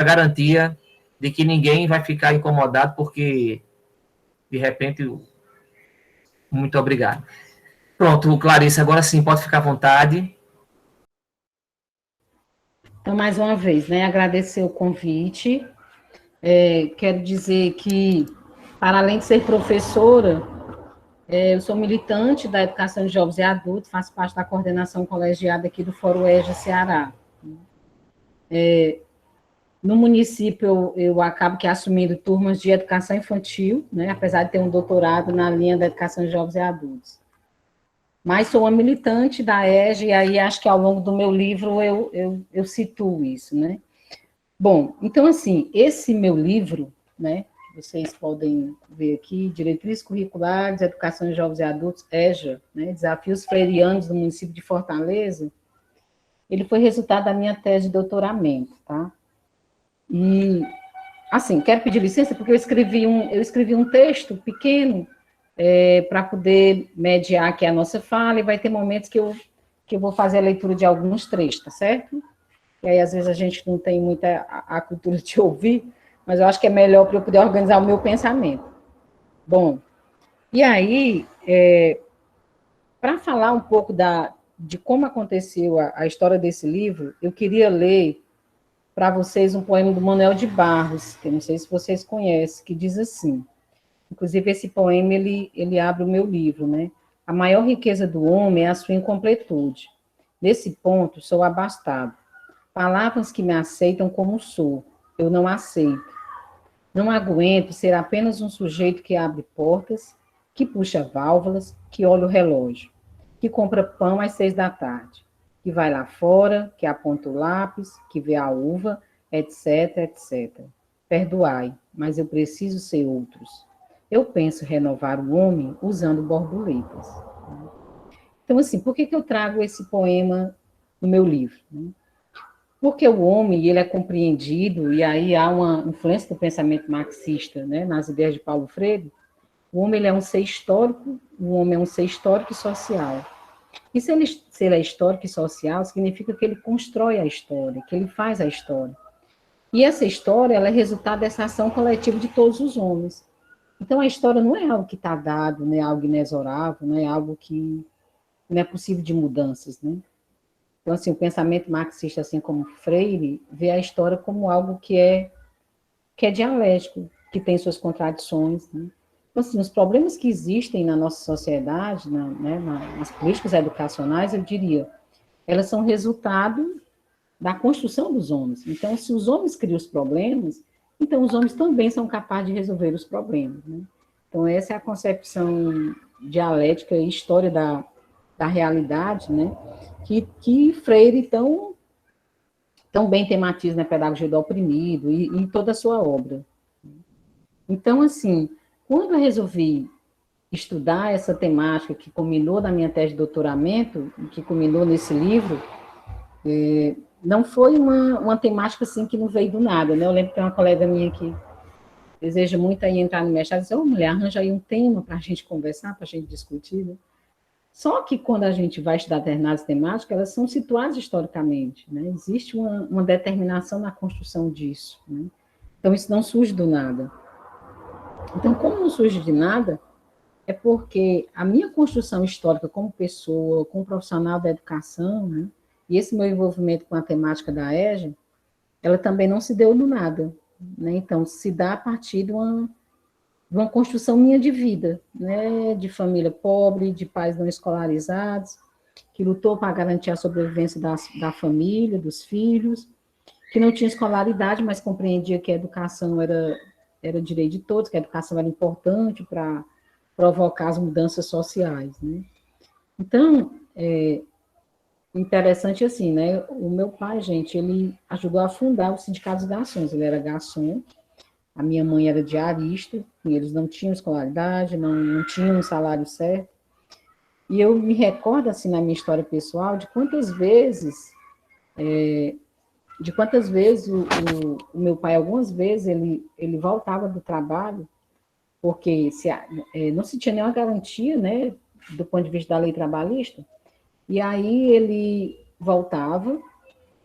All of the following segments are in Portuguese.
garantia de que ninguém vai ficar incomodado porque, de repente, muito obrigado. Pronto, Clarice, agora sim, pode ficar à vontade. Então, mais uma vez, né, agradecer o convite. Quero dizer que, para além de ser professora, eu sou militante da educação de jovens e adultos, faço parte da coordenação colegiada aqui do Fórum EJA Ceará. No município, eu acabo que assumindo turmas de educação infantil, né, apesar de ter um doutorado na linha da educação de jovens e adultos. Mas sou uma militante da EJA, e aí acho que ao longo do meu livro eu situo isso, né? Bom, então, assim, esse meu livro, né, vocês podem ver aqui, Diretrizes Curriculares, Educação de Jovens e Adultos, EJA, né, Desafios Freirianos do município de Fortaleza, ele foi resultado da minha tese de doutoramento, tá? E, assim, quero pedir licença, porque eu escrevi um texto pequeno para poder mediar aqui a nossa fala, e vai ter momentos que eu vou fazer a leitura de alguns trechos, tá certo? E aí, às vezes, a gente não tem muita a cultura de ouvir, mas eu acho que é melhor para eu poder organizar o meu pensamento. Bom, e aí, para falar um pouco de como aconteceu a história desse livro, eu queria ler para vocês um poema do Manuel de Barros, que eu não sei se vocês conhecem, que diz assim, inclusive esse poema, ele abre o meu livro, né? A maior riqueza do homem é a sua incompletude. Nesse ponto, sou abastado. Palavras que me aceitam como sou, eu não aceito. Não aguento ser apenas um sujeito que abre portas, que puxa válvulas, que olha o relógio, que compra pão às 6 da tarde, que vai lá fora, que aponta o lápis, que vê a uva, etc, etc. Perdoai, mas eu preciso ser outros. Eu penso renovar o homem usando borboletas. Então, assim, por que eu trago esse poema no meu livro? Porque o homem, ele é compreendido, e aí há uma influência do pensamento marxista, né, nas ideias de Paulo Freire. O homem, ele é um ser histórico, o homem é um ser histórico e social. E se ele é histórico e social, significa que ele constrói a história, que ele faz a história. E essa história, ela é resultado dessa ação coletiva de todos os homens. Então, a história não é algo que está dado, não é algo inexorável, não é algo que não é possível de mudanças, né? Então, assim, o pensamento marxista, assim como Freire, vê a história como algo que é dialético, que tem suas contradições, né? Então, assim, os problemas que existem na nossa sociedade, nas políticas educacionais, eu diria, elas são resultado da construção dos homens. Então, se os homens criam os problemas, então os homens também são capazes de resolver os problemas, né? Então, essa é a concepção dialética e história da realidade, né? Que Freire tão bem tematiza na Pedagogia do Oprimido e em toda a sua obra. Então, assim, quando eu resolvi estudar essa temática que culminou na minha tese de doutoramento, que culminou nesse livro, não foi uma temática assim que não veio do nada, né? Eu lembro que tem uma colega minha que deseja muito aí entrar no mestrado, disse, mulher, arranja aí um tema para a gente conversar, para a gente discutir, né? Só que quando a gente vai estudar determinadas temáticas, elas são situadas historicamente, né? Existe uma determinação na construção disso, né? Então, isso não surge do nada. Então, como não surge de nada, é porque a minha construção histórica como pessoa, como profissional da educação, né? E esse meu envolvimento com a temática da EJA, ela também não se deu do nada, né? Então, se dá a partir de uma construção minha de vida, né, de família pobre, de pais não escolarizados, que lutou para garantir a sobrevivência da família, dos filhos, que não tinha escolaridade, mas compreendia que a educação era direito de todos, que a educação era importante para provocar as mudanças sociais, né? Então, interessante assim, né, o meu pai, gente, ele ajudou a fundar o Sindicato dos Garçons, ele era garçom. A minha mãe era diarista, e eles não tinham escolaridade, não tinham um salário certo. E eu me recordo, assim, na minha história pessoal, de quantas vezes o meu pai, algumas vezes, ele voltava do trabalho, porque não se tinha nenhuma garantia, né, do ponto de vista da lei trabalhista, e aí ele voltava,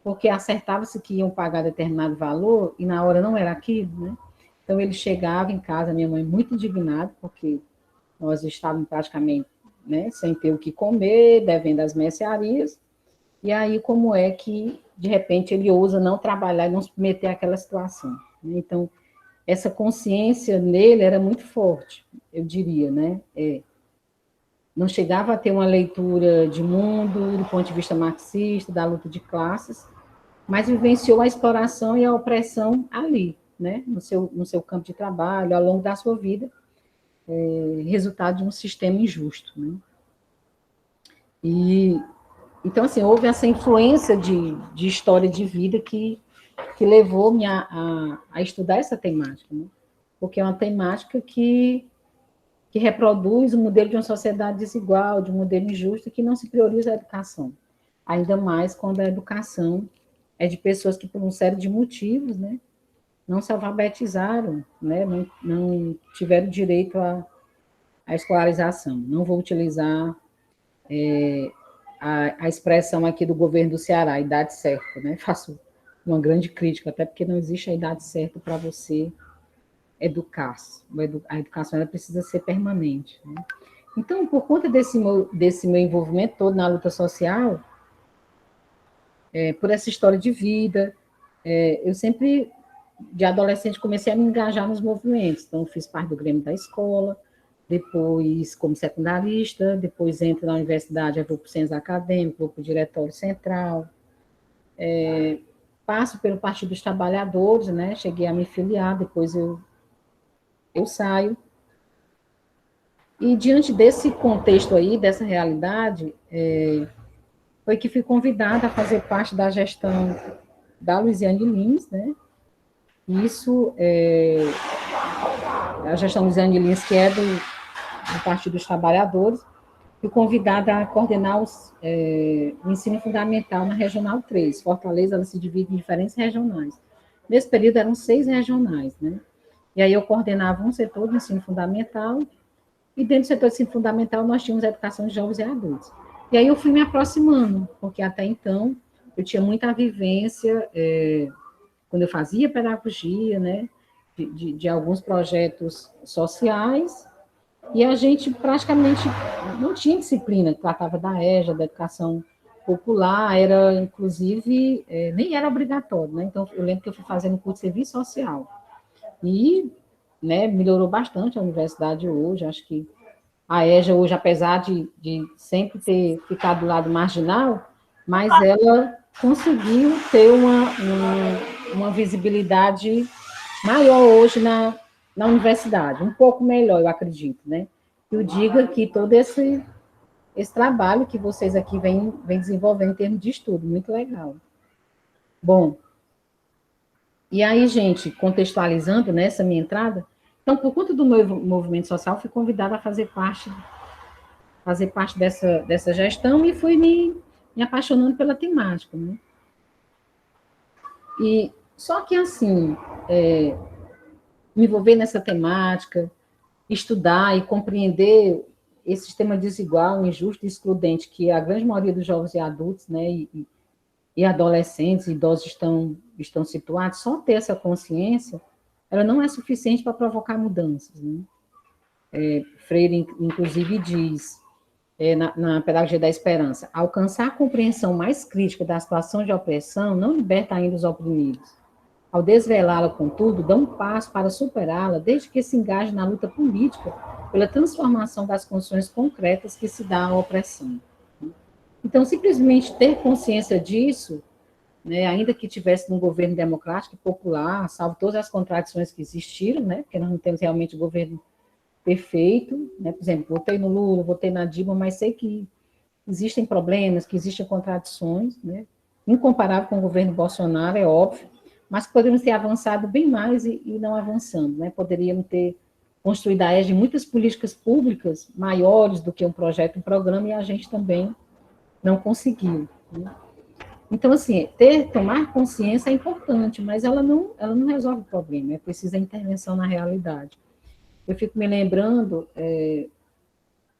porque acertava-se que iam pagar determinado valor e na hora não era aquilo, né? Então ele chegava em casa, minha mãe muito indignada, porque nós estávamos praticamente, né, sem ter o que comer, devendo as mercearias, e aí como é que, de repente, ele ousa não trabalhar e não se meter àquela situação, né? Então, essa consciência nele era muito forte, eu diria, né? Não chegava a ter uma leitura de mundo, do ponto de vista marxista, da luta de classes, mas vivenciou a exploração e a opressão ali, né? No seu campo de trabalho, ao longo da sua vida, resultado de um sistema injusto, né? E, então, assim, houve essa influência de história de vida que levou-me a estudar essa temática, né? Porque é uma temática que reproduz o modelo de uma sociedade desigual, de um modelo injusto, que não se prioriza a educação. Ainda mais quando a educação é de pessoas que, por uma série de motivos, né, não se alfabetizaram, né, não tiveram direito à escolarização. Não vou utilizar a expressão aqui do governo do Ceará, a idade certa, né? Faço uma grande crítica, até porque não existe a idade certa para você educar-se. A educação ela precisa ser permanente, né? Então, por conta desse meu envolvimento todo na luta social, por essa história de vida, eu sempre, de adolescente, comecei a me engajar nos movimentos. Então, fiz parte do Grêmio da escola, depois como secundarista, depois entro na universidade, vou para o centro acadêmico, vou para o diretório central, passo pelo Partido dos Trabalhadores, né? Cheguei a me filiar, depois eu saio. E diante desse contexto aí, dessa realidade, foi que fui convidada a fazer parte da gestão da Luiziane Lins, né? Isso, a gestão Luiziane Lins, que é do Partido dos Trabalhadores, fui convidada a coordenar o ensino fundamental na Regional 3. Fortaleza, ela se divide em diferentes regionais. Nesse período, eram 6 regionais, né? E aí eu coordenava um setor do ensino fundamental, e dentro do setor de ensino fundamental nós tínhamos a educação de jovens e adultos. E aí eu fui me aproximando, porque até então eu tinha muita vivência, quando eu fazia pedagogia, né, de alguns projetos sociais, e a gente praticamente não tinha disciplina, que tratava da EJA, da educação popular, era inclusive, nem era obrigatório, né? Então eu lembro que eu fui fazendo curso de serviço social, e, né, melhorou bastante a universidade hoje. Acho que a EJA hoje, apesar de sempre ter ficado do lado marginal, mas ela conseguiu ter uma visibilidade maior hoje na universidade, um pouco melhor, eu acredito, né? Eu digo que todo esse trabalho que vocês aqui vêm desenvolvendo em termos de estudo, muito legal. Bom, e aí, gente, contextualizando nessa minha entrada, então, por conta do meu movimento social, fui convidada a fazer parte dessa gestão e fui me apaixonando pela temática, né? E só que, assim, me envolver nessa temática, estudar e compreender esse sistema desigual, injusto e excludente que a grande maioria dos jovens e adultos, né, e adolescentes e idosos estão situados, só ter essa consciência, ela não é suficiente para provocar mudanças, né? Freire, inclusive, diz, na Pedagogia da Esperança, alcançar a compreensão mais crítica da situação de opressão não liberta ainda os oprimidos. Ao desvelá-la, contudo, dá um passo para superá-la, desde que se engaje na luta política pela transformação das condições concretas que se dá à opressão. Então, simplesmente ter consciência disso, né, ainda que tivesse num governo democrático e popular, salvo todas as contradições que existiram, né, porque nós não temos realmente governo perfeito, né, por exemplo, votei no Lula, votei na Dilma, mas sei que existem problemas, que existem contradições, né, incomparável com o governo Bolsonaro, é óbvio, mas poderíamos ter avançado bem mais e não avançando, né, poderíamos ter construído a égide de muitas políticas públicas maiores do que um projeto, um programa, e a gente também não conseguiu, né? Então, assim, tomar consciência é importante, mas ela não resolve o problema, é preciso a intervenção na realidade. Eu fico me lembrando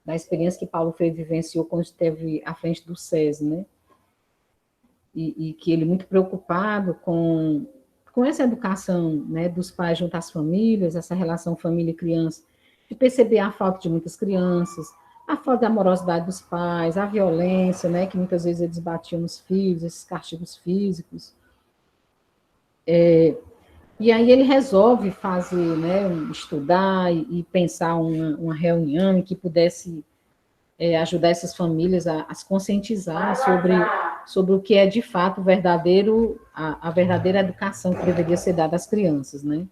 da experiência que Paulo Freire vivenciou quando esteve à frente do SESI, né? e que ele muito preocupado com essa educação, né, dos pais junto às famílias, essa relação família e criança, de perceber a falta de muitas crianças, a falta de amorosidade dos pais, a violência, né, que muitas vezes eles batiam nos filhos, esses castigos físicos. E aí ele resolve fazer, né, estudar e pensar uma reunião em que pudesse ajudar essas famílias a se conscientizar sobre o que é de fato a verdadeira educação que deveria ser dada às crianças, né?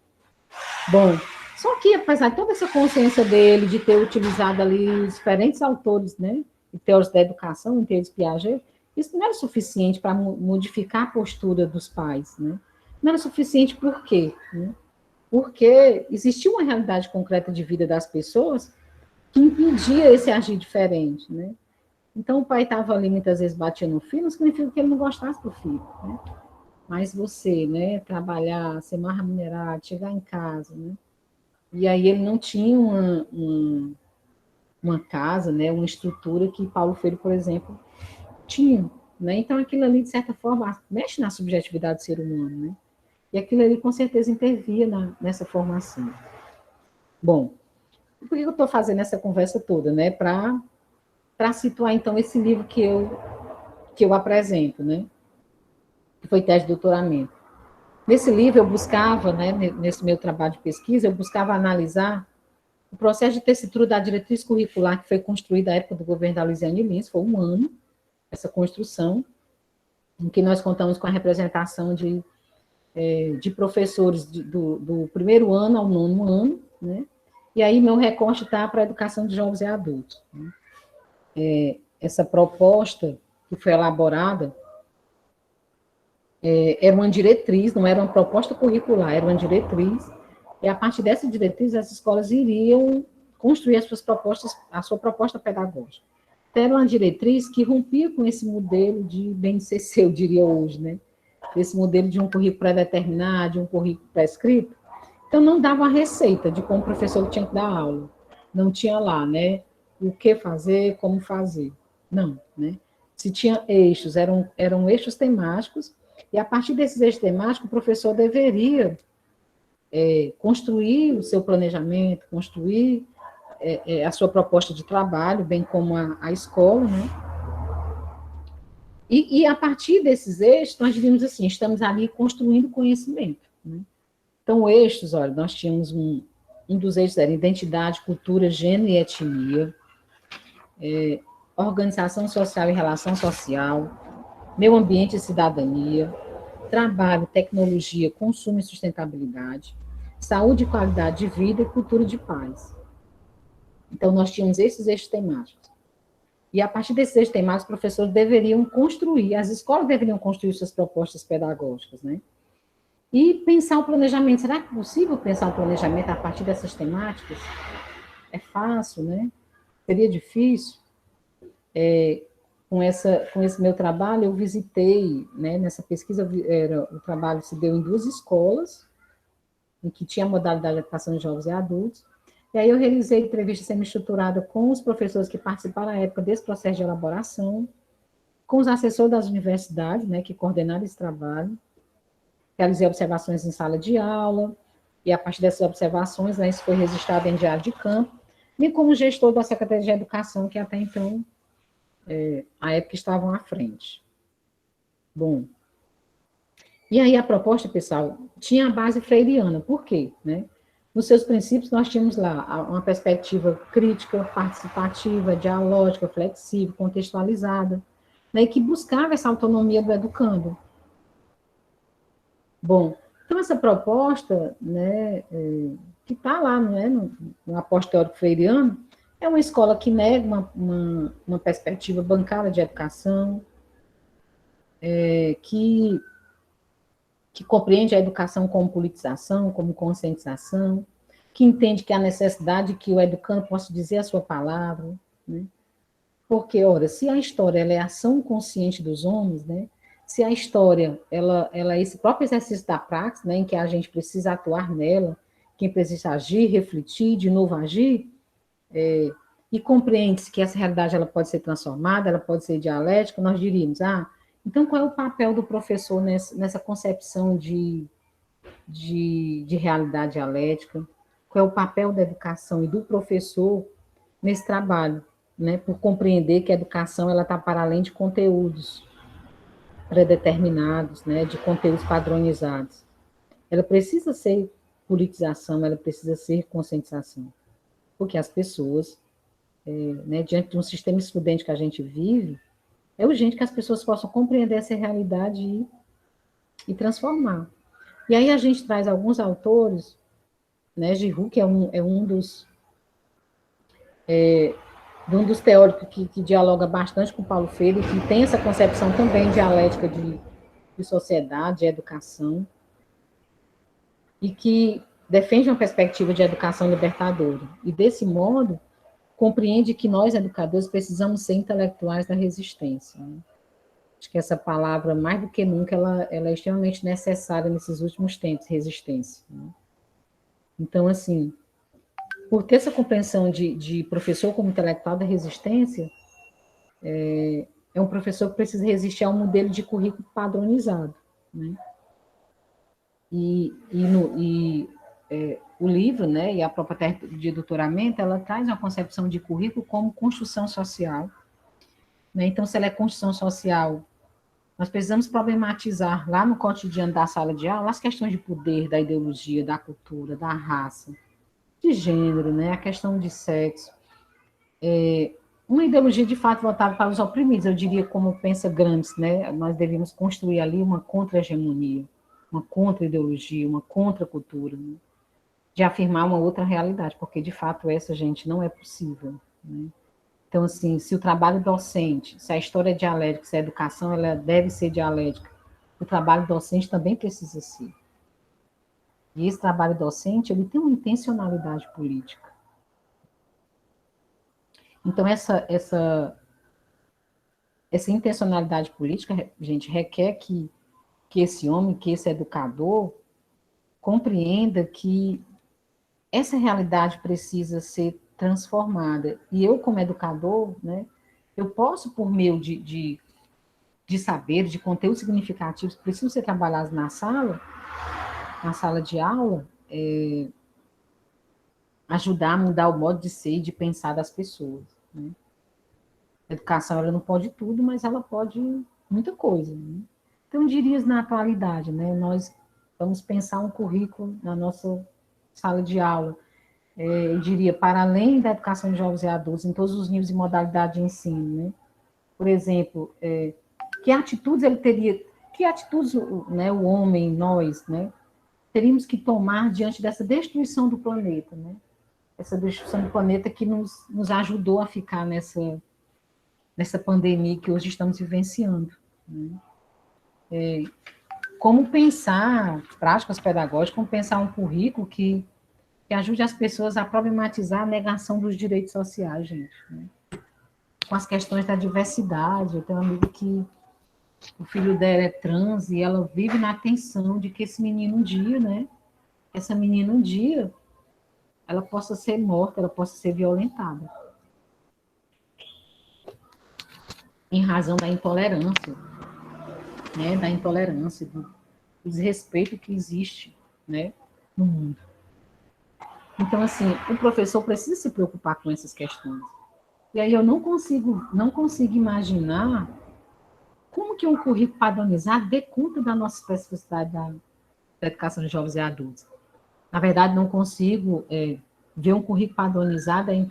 Bom, só que apesar de toda essa consciência dele, de ter utilizado ali diferentes autores, né, e teóricos da educação, entre eles Piaget, isso não era suficiente para modificar a postura dos pais, né? Não era suficiente por quê? Né? Porque existia uma realidade concreta de vida das pessoas que impedia esse agir diferente, né? Então, o pai estava ali, muitas vezes, batendo no filho, não significa que ele não gostasse do filho, né? Mas você, né, trabalhar, ser mais remunerado, chegar em casa, né? E aí ele não tinha uma casa, né, uma estrutura que Paulo Freire, por exemplo, tinha, né? Então, aquilo ali, de certa forma, mexe na subjetividade do ser humano, né? E aquilo ali, com certeza, intervia nessa formação. Bom, por que eu estou fazendo essa conversa toda, né? Para situar, então, esse livro que eu apresento, né? Que foi tese de doutoramento. Nesse livro, eu buscava, né, nesse meu trabalho de pesquisa, eu buscava analisar o processo de tessitura da diretriz curricular que foi construída na época do governo da Luiziane Lins, foi um ano, essa construção, em que nós contamos com a representação de professores do primeiro ano ao nono ano, né? E aí meu recorte está para a educação de jovens e adultos. Né? Essa proposta que foi elaborada era uma diretriz, não era uma proposta curricular, era uma diretriz, e a partir dessa diretriz as escolas iriam construir a sua proposta pedagógica. Então, era uma diretriz que rompia com esse modelo de BNCC, eu diria hoje, né? Esse modelo de um currículo pré-determinado, de um currículo prescrito. Então, não dava uma receita de como o professor tinha que dar aula. Não tinha lá, né? O que fazer, como fazer. Não, né? Se tinha eixos, eram eixos temáticos, e a partir desses eixos temáticos, o professor deveria construir o seu planejamento, construir a sua proposta de trabalho, bem como a escola, né? E a partir desses eixos, nós diríamos assim, estamos ali construindo conhecimento. Né? Então, eixos, olha, nós tínhamos um dos eixos era identidade, cultura, gênero e etnia, organização social e relação social, meio ambiente e cidadania, trabalho, tecnologia, consumo e sustentabilidade, saúde e qualidade de vida e cultura de paz. Então, nós tínhamos esses eixos temáticos. E a partir desses eixos temáticos, os professores deveriam construir, as escolas deveriam construir suas propostas pedagógicas, né? E pensar o planejamento. Será que é possível pensar o planejamento a partir dessas temáticas? É fácil, né? Seria difícil? Com esse meu trabalho, eu visitei, né, nessa pesquisa, o trabalho se deu em 2 escolas, em que tinha a modalidade de educação de jovens e adultos, e aí eu realizei entrevista semi-estruturada com os professores que participaram na época desse processo de elaboração, com os assessores das universidades, né, que coordenaram esse trabalho, realizei observações em sala de aula, e a partir dessas observações, né, isso foi registrado em diário de campo, e como gestor da Secretaria de Educação, que até então, à época, estavam à frente. Bom, e aí a proposta, pessoal, tinha a base freiriana. Por quê? Né? Nos seus princípios, nós tínhamos lá uma perspectiva crítica, participativa, dialógica, flexível, contextualizada, né, que buscava essa autonomia do educando. Bom, então essa proposta, né, que está lá, né, no aporte teórico freiriano, é uma escola que nega uma perspectiva bancária de educação, que compreende a educação como politização, como conscientização, que entende que há necessidade que o educando possa dizer a sua palavra, né? Porque, ora, se a história ela é a ação consciente dos homens, né? Se a história ela é esse próprio exercício da praxis, né, em que a gente precisa atuar nela, quem precisa agir, refletir, de novo agir, e compreende-se que essa realidade ela pode ser transformada, ela pode ser dialética, nós diríamos, Então, qual é o papel do professor nessa concepção de realidade dialética? Qual é o papel da educação e do professor nesse trabalho, né? Por compreender que a educação ela está para além de conteúdos predeterminados, né? De conteúdos padronizados. Ela precisa ser politização, ela precisa ser conscientização, porque as pessoas, né, diante de um sistema excludente que a gente vive, é urgente que as pessoas possam compreender essa realidade e transformar. E aí a gente traz alguns autores, né, Giroux, que é um dos teóricos que dialoga bastante com Paulo Freire, que tem essa concepção também dialética de sociedade, de educação, e que defende uma perspectiva de educação libertadora. E, desse modo, compreende que nós, educadores, precisamos ser intelectuais da resistência. Né? Acho que essa palavra, mais do que nunca, ela é extremamente necessária nesses últimos tempos, resistência. Né? Então, assim, por ter essa compreensão de professor como intelectual da resistência, é um professor que precisa resistir a um modelo de currículo padronizado. Né? O livro, né, e a própria tese de doutoramento, ela traz uma concepção de currículo como construção social. Né? Então, se ela é construção social, nós precisamos problematizar lá no cotidiano da sala de aula as questões de poder, da ideologia, da cultura, da raça, de gênero, né? A questão de sexo. Uma ideologia, de fato, voltada para os oprimidos, eu diria, como pensa Gramsci, né? Nós deveríamos construir ali uma contra-hegemonia, uma contra-ideologia, uma contra-cultura, né? De afirmar uma outra realidade, porque, de fato, essa, gente, não é possível. Né? Então, assim, se o trabalho docente, se a história é dialética, se a educação ela deve ser dialética, o trabalho docente também precisa ser. E esse trabalho docente, ele tem uma intencionalidade política. Então, essa intencionalidade política, gente, requer que esse homem, que esse educador, compreenda que essa realidade precisa ser transformada. E eu, como educador, né, eu posso, por meio de saber, de conteúdos significativos que precisam ser trabalhados na sala de aula, ajudar a mudar o modo de ser e de pensar das pessoas. Né? A educação, ela não pode tudo, mas ela pode muita coisa. Né? Então, dirias na atualidade, né, nós vamos pensar um currículo na nossa sala de aula, eu diria, para além da educação de jovens e adultos, em todos os níveis e modalidades de ensino, né? Por exemplo, que atitudes ele teria, que atitudes, né, o homem, nós, né, teríamos que tomar diante dessa destruição do planeta, né? Essa destruição do planeta que nos ajudou a ficar nessa pandemia que hoje estamos vivenciando. Né? Como pensar práticas pedagógicas, como pensar um currículo que ajude as pessoas a problematizar a negação dos direitos sociais, gente. Né? Com as questões da diversidade. Eu tenho uma amiga que o filho dela é trans e ela vive na tensão de que esse menino um dia, né? Essa menina um dia, ela possa ser morta, ela possa ser violentada. Em razão da intolerância, né? Da intolerância, do desrespeito que existe, né? No mundo. Então, assim, o professor precisa se preocupar com essas questões. E aí eu não consigo imaginar como que um currículo padronizado dê conta da nossa especificidade da educação de jovens e adultos. Na verdade, não consigo ver um currículo padronizado em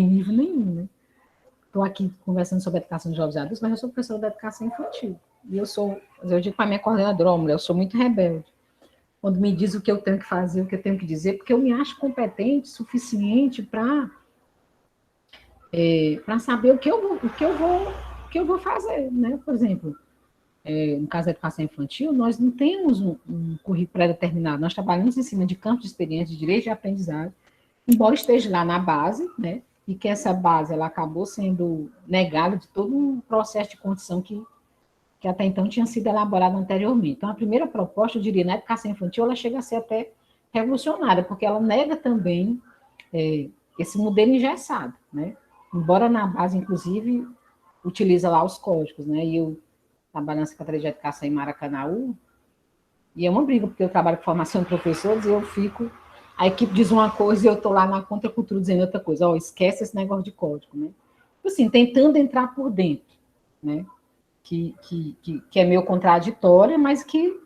nível nenhum. Né? Estou aqui conversando sobre a educação de jovens e adultos, mas eu sou professora da educação infantil. E eu digo para a minha coordenadora, mulher, eu sou muito rebelde. Quando me diz o que eu tenho que fazer, o que eu tenho que dizer, porque eu me acho competente, suficiente para saber o que eu vou fazer, né? Por exemplo, no caso da educação infantil, nós não temos um currículo pré-determinado, nós trabalhamos em cima de campos de experiência, de direito de aprendizagem, embora esteja lá na base, né? E que essa base ela acabou sendo negada de todo um processo de condição que até então tinha sido elaborado anteriormente. Então, a primeira proposta, eu diria, na educação infantil, ela chega a ser até revolucionária, porque ela nega também esse modelo engessado, né? Embora na base, inclusive, utiliza lá os códigos, né? E eu trabalhando na Secretaria de Educação em Maracanaú, e é uma briga, porque eu trabalho com formação de professores e eu fico... A equipe diz uma coisa e eu estou lá na contracultura dizendo outra coisa. Ó, esquece esse negócio de código, né? Assim, tentando entrar por dentro, né? Que é meio contraditória, mas que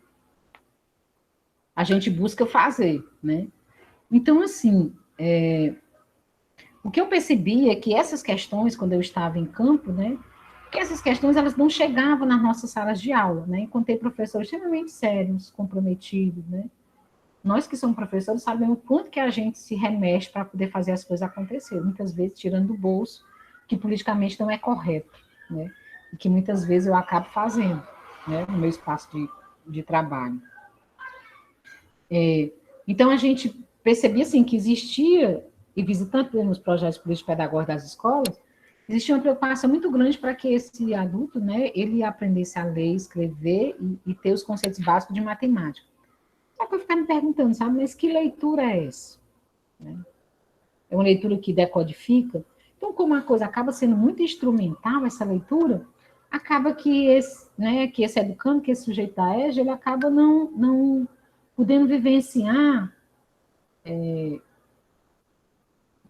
a gente busca fazer, né? Então, assim, o que eu percebi é que essas questões, quando eu estava em campo, né? Que essas questões, elas não chegavam nas nossas salas de aula, né? Encontrei professores extremamente sérios, comprometidos, né? Nós que somos professores sabemos o quanto que a gente se remexe para poder fazer as coisas acontecerem, muitas vezes tirando do bolso, que politicamente não é correto, né? E que muitas vezes eu acabo fazendo, né? No meu espaço de trabalho. Então, a gente percebia, assim, que existia, e visitando nos projetos político-pedagógicos das escolas, existia uma preocupação muito grande para que esse adulto, né, ele aprendesse a ler, escrever e ter os conceitos básicos de matemática. Só que eu ficava me perguntando, sabe, mas que leitura é essa? Né? É uma leitura que decodifica? Então, como a coisa acaba sendo muito instrumental, essa leitura, acaba que esse educando, que esse sujeito da EJA, ele acaba não podendo vivenciar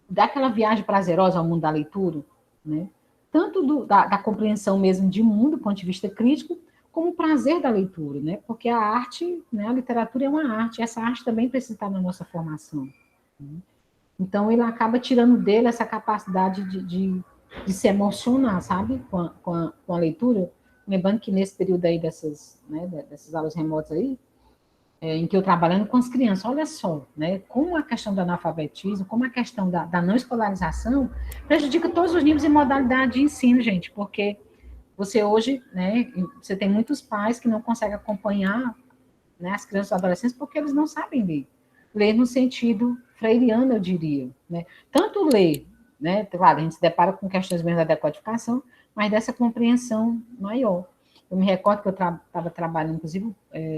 daquela viagem prazerosa ao mundo da leitura, né? Tanto da compreensão mesmo de mundo, do ponto de vista crítico, como o prazer da leitura, né? Porque a arte, né, a literatura é uma arte, e essa arte também precisa estar na nossa formação. Né? Então, ele acaba tirando dele essa capacidade de se emocionar, sabe? Com a leitura. Lembrando que nesse período aí dessas aulas remotas aí, em que eu trabalhando com as crianças, olha só, né, como a questão do analfabetismo, como a questão da não escolarização prejudica todos os níveis e modalidade de ensino, gente, porque você hoje, né, você tem muitos pais que não conseguem acompanhar, né, as crianças e adolescentes porque eles não sabem ler. Ler no sentido freiriano, eu diria, né? Tanto ler, né, claro, a gente se depara com questões mesmo da decodificação, mas dessa compreensão maior. Eu me recordo que eu estava trabalhando, inclusive,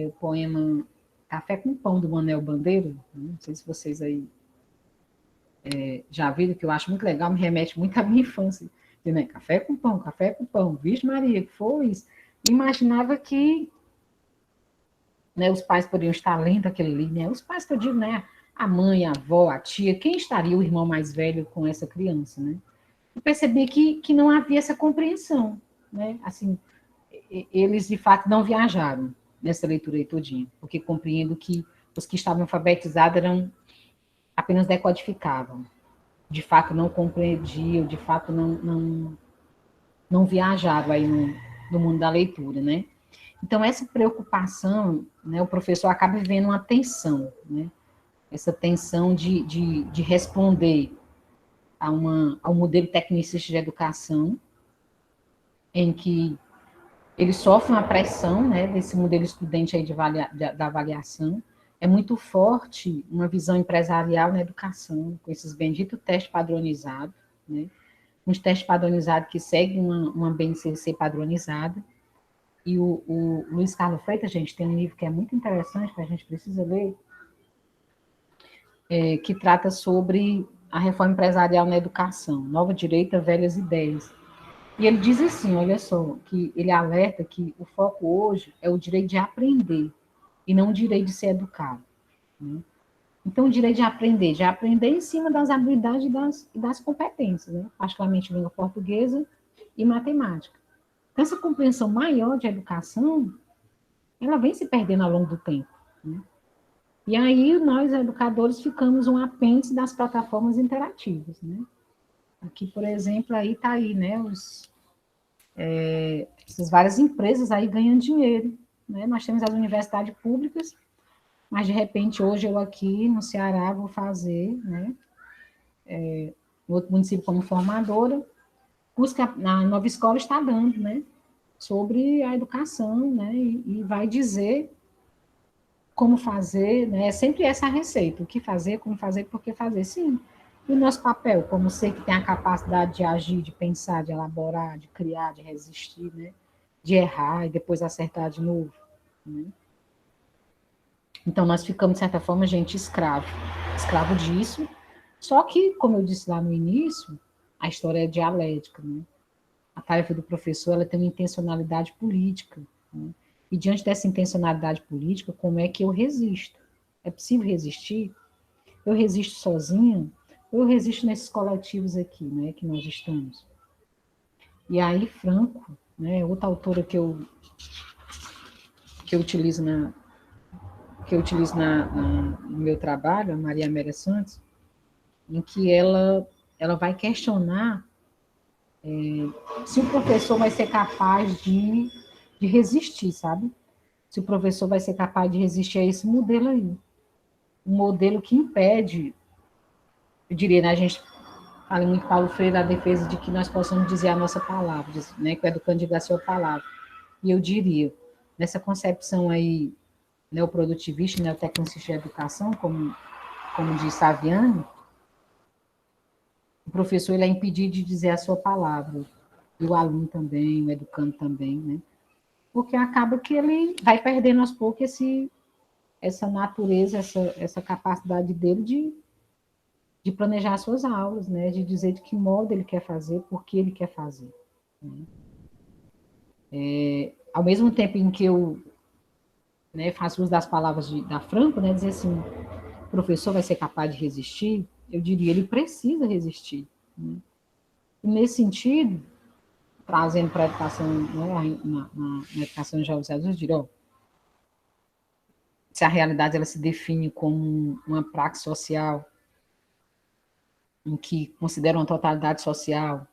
o poema Café com Pão, do Manuel Bandeira, não sei se vocês aí já viram, que eu acho muito legal, me remete muito à minha infância. Né? Café com pão, Virgem Maria, que foi isso. Imaginava que, né, os pais poderiam estar lendo aquele livro, né? Os pais que eu digo, né? A mãe, a avó, a tia, quem estaria o irmão mais velho com essa criança, né? E percebi que não havia essa compreensão, né? Assim, eles de fato não viajaram nessa leitura aí todinha, porque compreendo que os que estavam alfabetizados apenas decodificavam, de fato não compreendiam, de fato não viajaram aí no mundo da leitura, né? Então, essa preocupação, né, o professor acaba vivendo uma tensão, né? Essa tensão de responder ao modelo tecnicista de educação, em que ele sofre uma pressão, né, desse modelo estudante aí da avaliação. É muito forte uma visão empresarial na educação, com esses benditos testes padronizados, né? Uns testes padronizados que seguem uma BNCC padronizada. E o Luiz Carlos Freitas, gente, tem um livro que é muito interessante, que a gente precisa ler, que trata sobre a reforma empresarial na educação, nova direita, velhas ideias. E ele diz assim, olha só, que ele alerta que o foco hoje é o direito de aprender, e não o direito de ser educado. Né? Então, o direito de aprender em cima das habilidades e das competências, né? Particularmente língua portuguesa e matemática. Então, essa compreensão maior de educação, ela vem se perdendo ao longo do tempo. Né? E aí, nós, educadores, ficamos um apêndice das plataformas interativas. Né? Aqui, por exemplo, aí está aí, né, essas várias empresas aí ganhando dinheiro. Né? Nós temos as universidades públicas, mas, de repente, hoje eu aqui no Ceará vou fazer, né, outro município como formadora, curso que a Nova Escola está dando, né, sobre a educação, né, e vai dizer como fazer, né, é sempre essa a receita, o que fazer, como fazer, por que fazer, sim. E o nosso papel, como ser que tem a capacidade de agir, de pensar, de elaborar, de criar, de resistir, né, de errar e depois acertar de novo, né. Então, nós ficamos, de certa forma, gente, escravo disso. Só que, como eu disse lá no início, a história é dialética, né? a tarefa do professor, ela tem uma intencionalidade política, né? E diante dessa intencionalidade política, como é que eu resisto? É possível resistir? Eu resisto sozinha? Ou eu resisto nesses coletivos aqui, né, que nós estamos? E aí, Franco, né, outra autora que eu utilizo no meu trabalho, a Maria Amélia Santos, em que ela vai questionar se o professor vai ser capaz de resistir, sabe? Se o professor vai ser capaz de resistir a esse modelo aí. Um modelo que impede, eu diria, né, a gente fala muito Paulo Freire da defesa de que nós possamos dizer a nossa palavra, né, que o educando diga a sua palavra. E eu diria, nessa concepção aí neoprodutivista, neotecnicista de educação, como diz Saviani, o professor ele é impedido de dizer a sua palavra, e o aluno também, o educando também, né? Porque acaba que ele vai perdendo aos poucos essa natureza, essa capacidade dele de planejar suas aulas, né? De dizer de que modo ele quer fazer, por que ele quer fazer. Né? Ao mesmo tempo em que eu, né, faço uso das palavras da Franco, né? Dizer assim, o professor vai ser capaz de resistir, eu diria, ele precisa resistir. Né? E nesse sentido, trazendo para a educação, né, na educação já usados, eu diria, ó, se a realidade ela se define como uma praxe social, em que considera uma totalidade social,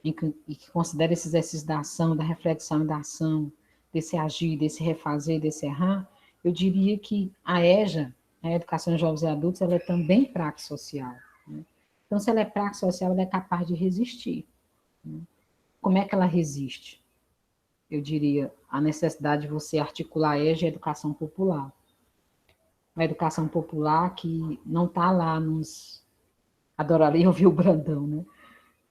em que considera esse exercício da ação, da reflexão e da ação, desse agir, desse refazer, desse errar, eu diria que a EJA, a Educação de Jovens e Adultos, ela é também praxe social. Né? Então, se ela é praxe social, ela é capaz de resistir. Né? Como é que ela resiste? Eu diria, a necessidade de você articular a EJA e a educação popular. Uma educação popular que não está lá nos... Adoraria ouvir o Brandão, né?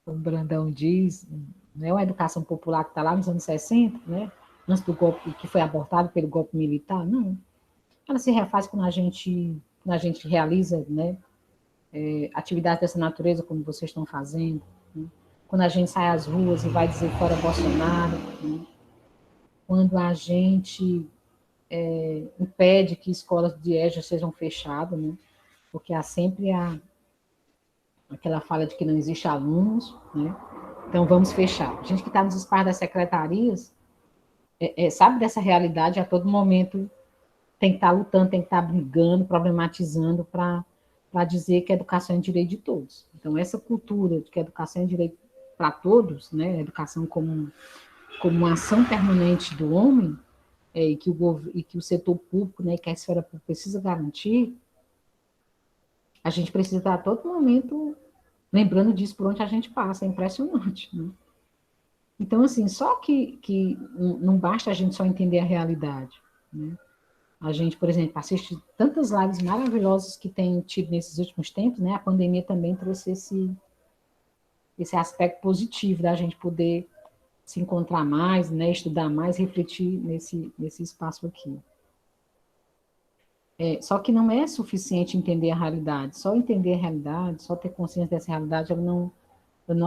O Brandão diz, não é uma educação popular que está lá nos anos 60, né? Antes do golpe, que foi abortado pelo golpe militar, não. Ela se refaz quando a gente realiza, né, atividades dessa natureza, como vocês estão fazendo, né? Quando a gente sai às ruas e vai dizer fora Bolsonaro, né? Quando a gente impede que escolas de EJA sejam fechadas, né? Porque há sempre aquela fala de que não existe alunos, né? Então vamos fechar. A gente que está nos espaços das secretarias sabe dessa realidade a todo momento, tem que estar lutando, tem que estar brigando, problematizando para dizer que a educação é direito de todos. Então essa cultura de que a educação é direito para todos, né? A educação como uma ação permanente do homem, e que o setor público, né, que a esfera pública precisa garantir, a gente precisa estar a todo momento lembrando disso por onde a gente passa, é impressionante, né? Então, assim, só que não basta a gente só entender a realidade, né? A gente, por exemplo, assiste tantas lives maravilhosas que tem tido nesses últimos tempos, né? A pandemia também trouxe esse aspecto positivo da gente poder se encontrar mais, né? Estudar mais, refletir nesse espaço aqui. Só que não é suficiente entender a realidade. Só entender a realidade, só ter consciência dessa realidade, ela não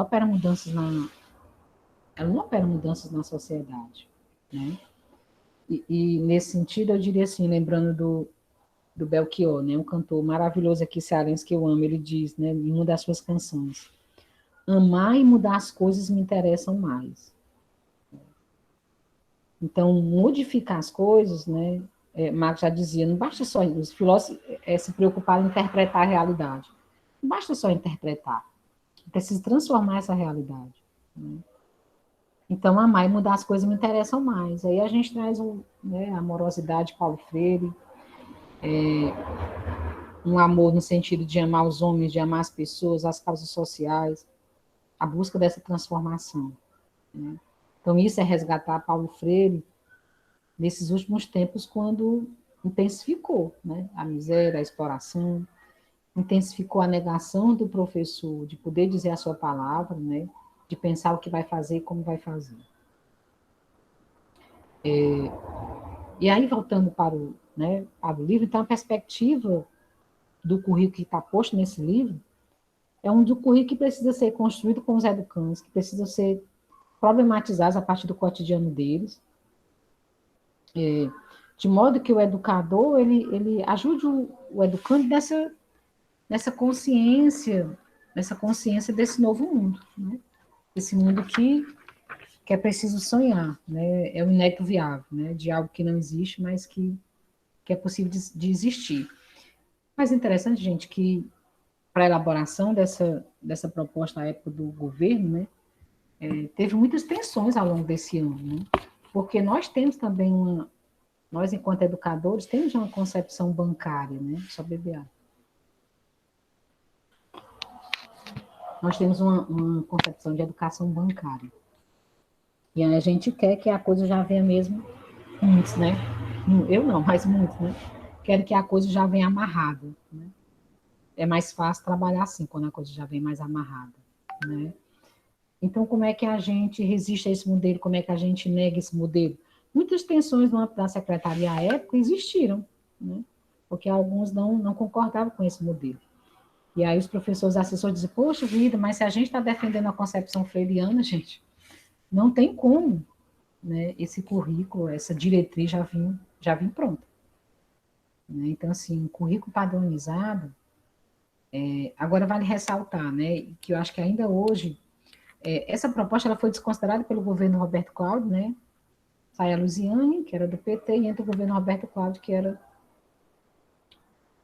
opera mudanças na sociedade, né? E nesse sentido, eu diria assim, lembrando do Belchior, né? Um cantor maravilhoso aqui, cearense, que eu amo, ele diz, né, em uma das suas canções, amar e mudar as coisas me interessam mais. Então, modificar as coisas, né? Marx já dizia, não basta só, os filósofos se preocuparem em interpretar a realidade. Não basta só interpretar. Precisa transformar essa realidade. Né? Então, amar e mudar as coisas me interessam mais. Aí a gente traz a amorosidade de Paulo Freire, um amor no sentido de amar os homens, de amar as pessoas, as causas sociais, a busca dessa transformação. Né? Então, isso é resgatar Paulo Freire nesses últimos tempos, quando intensificou, né? A miséria, a exploração, intensificou a negação do professor de poder dizer a sua palavra, né? De pensar o que vai fazer e como vai fazer. E aí, voltando para o livro, então, a perspectiva do currículo que está posto nesse livro é um do currículo que precisa ser construído com os educandos, que precisa ser problematizados a partir do cotidiano deles, de modo que o educador, ele ajude o educando nessa consciência desse novo mundo, né? Esse mundo que é preciso sonhar, né? É o inédito viável, né? De algo que não existe, mas que é possível de existir. Mas interessante, gente, que para a elaboração dessa proposta à época do governo, né? Teve muitas tensões ao longo desse ano, né? Porque nós temos também nós, enquanto educadores, temos uma concepção bancária, né? Só beber água. Nós temos uma concepção de educação bancária. E aí a gente quer que a coisa já venha mesmo, muitos, né? Eu não, mas muitos, né? Quero que a coisa já venha amarrada, né? É mais fácil trabalhar assim, quando a coisa já vem mais amarrada, né? Então, como é que a gente resiste a esse modelo? Como é que a gente nega esse modelo? Muitas tensões no âmbito da secretaria à época existiram, né? Porque alguns não concordavam com esse modelo. E aí os professores assessores dizem, poxa vida, mas se a gente está defendendo a concepção freiriana, gente, não tem como, né? Esse currículo, essa diretriz já vim pronta. Né? Então, assim, currículo padronizado, agora vale ressaltar, né, que eu acho que ainda hoje, essa proposta ela foi desconsiderada pelo governo Roberto Cláudio, né? Sai a Luziane, que era do PT, e entra o governo Roberto Cláudio, que era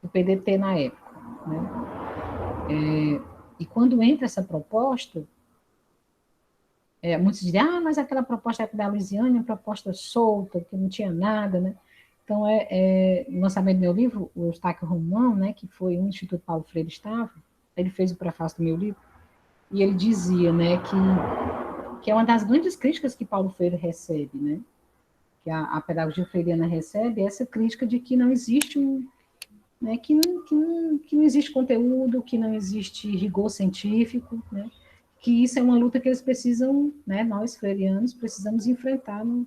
do PDT na época. Né? E quando entra essa proposta, muitos dizem, mas aquela proposta da Luziane é uma proposta solta, que não tinha nada, né? Então, no lançamento do meu livro, o Eustáquio Romão, né, que foi um Instituto Paulo Freire estava, ele fez o prefácio do meu livro, e ele dizia, né, que é uma das grandes críticas que Paulo Freire recebe, né? Que a pedagogia freiriana recebe, é essa crítica de que não existe né, que não existe conteúdo, que não existe rigor científico, né, que isso é uma luta que eles precisam, né, nós freirianos precisamos enfrentar no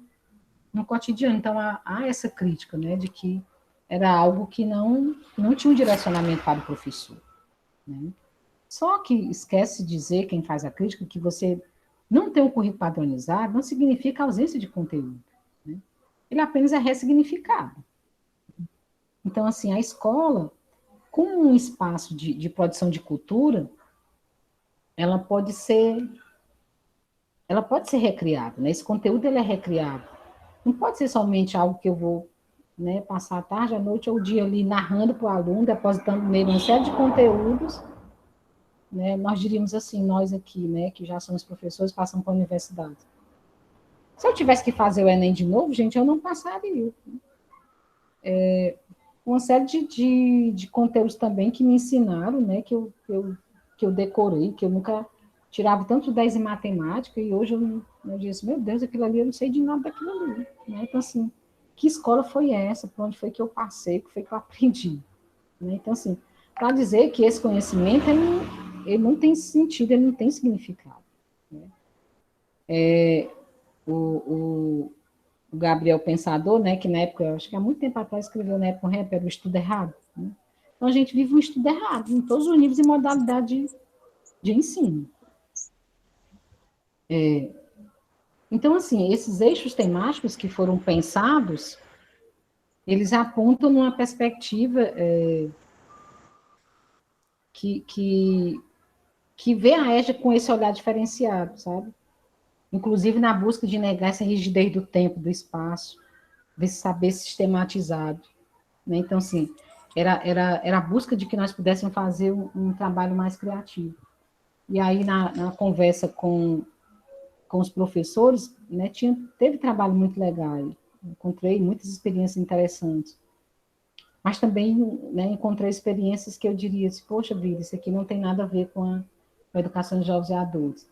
cotidiano. Então, há essa crítica, né, de que era algo que não tinha um direcionamento para o professor. Né? Só que esquece de dizer, quem faz a crítica, que você não ter um currículo padronizado não significa ausência de conteúdo. Né? Ele apenas é ressignificado. Então, assim, a escola, como um espaço de produção de cultura, ela pode ser recriada, né? Esse conteúdo ele é recriado. Não pode ser somente algo que eu vou, né, passar a tarde, a noite ou o dia ali narrando para o aluno, depositando nele uma série de conteúdos. Né? Nós diríamos assim, nós aqui, né, que já somos professores, passamos para a universidade. Se eu tivesse que fazer o Enem de novo, gente, eu não passaria. Uma série de conteúdos também que me ensinaram, né, que eu decorei, que eu nunca tirava tanto 10 em matemática, e hoje eu disse, meu Deus, aquilo ali, eu não sei de nada daquilo ali. Né? Então, assim, que escola foi essa? Por onde foi que eu passei? O que foi que eu aprendi? Né? Então, assim, para dizer que esse conhecimento, ele não tem sentido, ele não tem significado. Né? O Gabriel Pensador, né, que na época, acho que há muito tempo atrás, escreveu na época um rap, era o estudo errado. Né? Então, a gente vive um estudo errado, em todos os níveis e modalidade de ensino. Então, assim, esses eixos temáticos que foram pensados, eles apontam numa perspectiva que vê a EJA com esse olhar diferenciado, sabe? Inclusive na busca de negar essa rigidez do tempo, do espaço, desse saber sistematizado. Né? Então, assim, era a busca de que nós pudéssemos fazer um trabalho mais criativo. E aí, na conversa com os professores, né, teve trabalho muito legal, encontrei muitas experiências interessantes. Mas também, né, encontrei experiências que eu diria assim, poxa vida, isso aqui não tem nada a ver com a educação de jovens e adultos.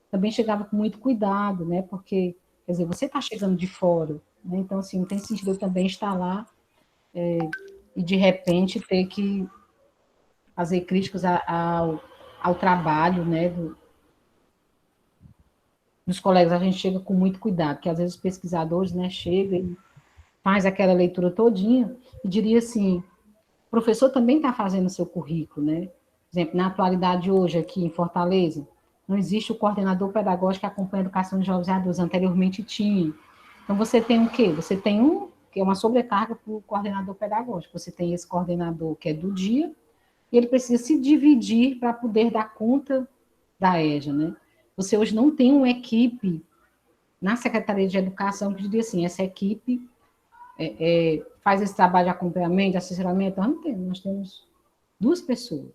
Também chegava com muito cuidado, né, porque, quer dizer, você está chegando de fora, né, então, assim, não tem sentido eu também estar lá e, de repente, ter que fazer críticas ao trabalho, né, dos colegas. A gente chega com muito cuidado, porque às vezes os pesquisadores, né, chegam e faz aquela leitura todinha e diria assim, o professor também está fazendo o seu currículo, né? Por exemplo, na atualidade hoje aqui em Fortaleza, não existe o coordenador pedagógico que acompanha a educação de jovens e adultos, anteriormente tinha. Então, você tem o quê? Você tem que é uma sobrecarga para o coordenador pedagógico, você tem esse coordenador que é do dia, e ele precisa se dividir para poder dar conta da EJA, né? Você hoje não tem uma equipe na Secretaria de Educação que diz assim, essa equipe faz esse trabalho de acompanhamento, de assessoramento, nós temos 2 pessoas.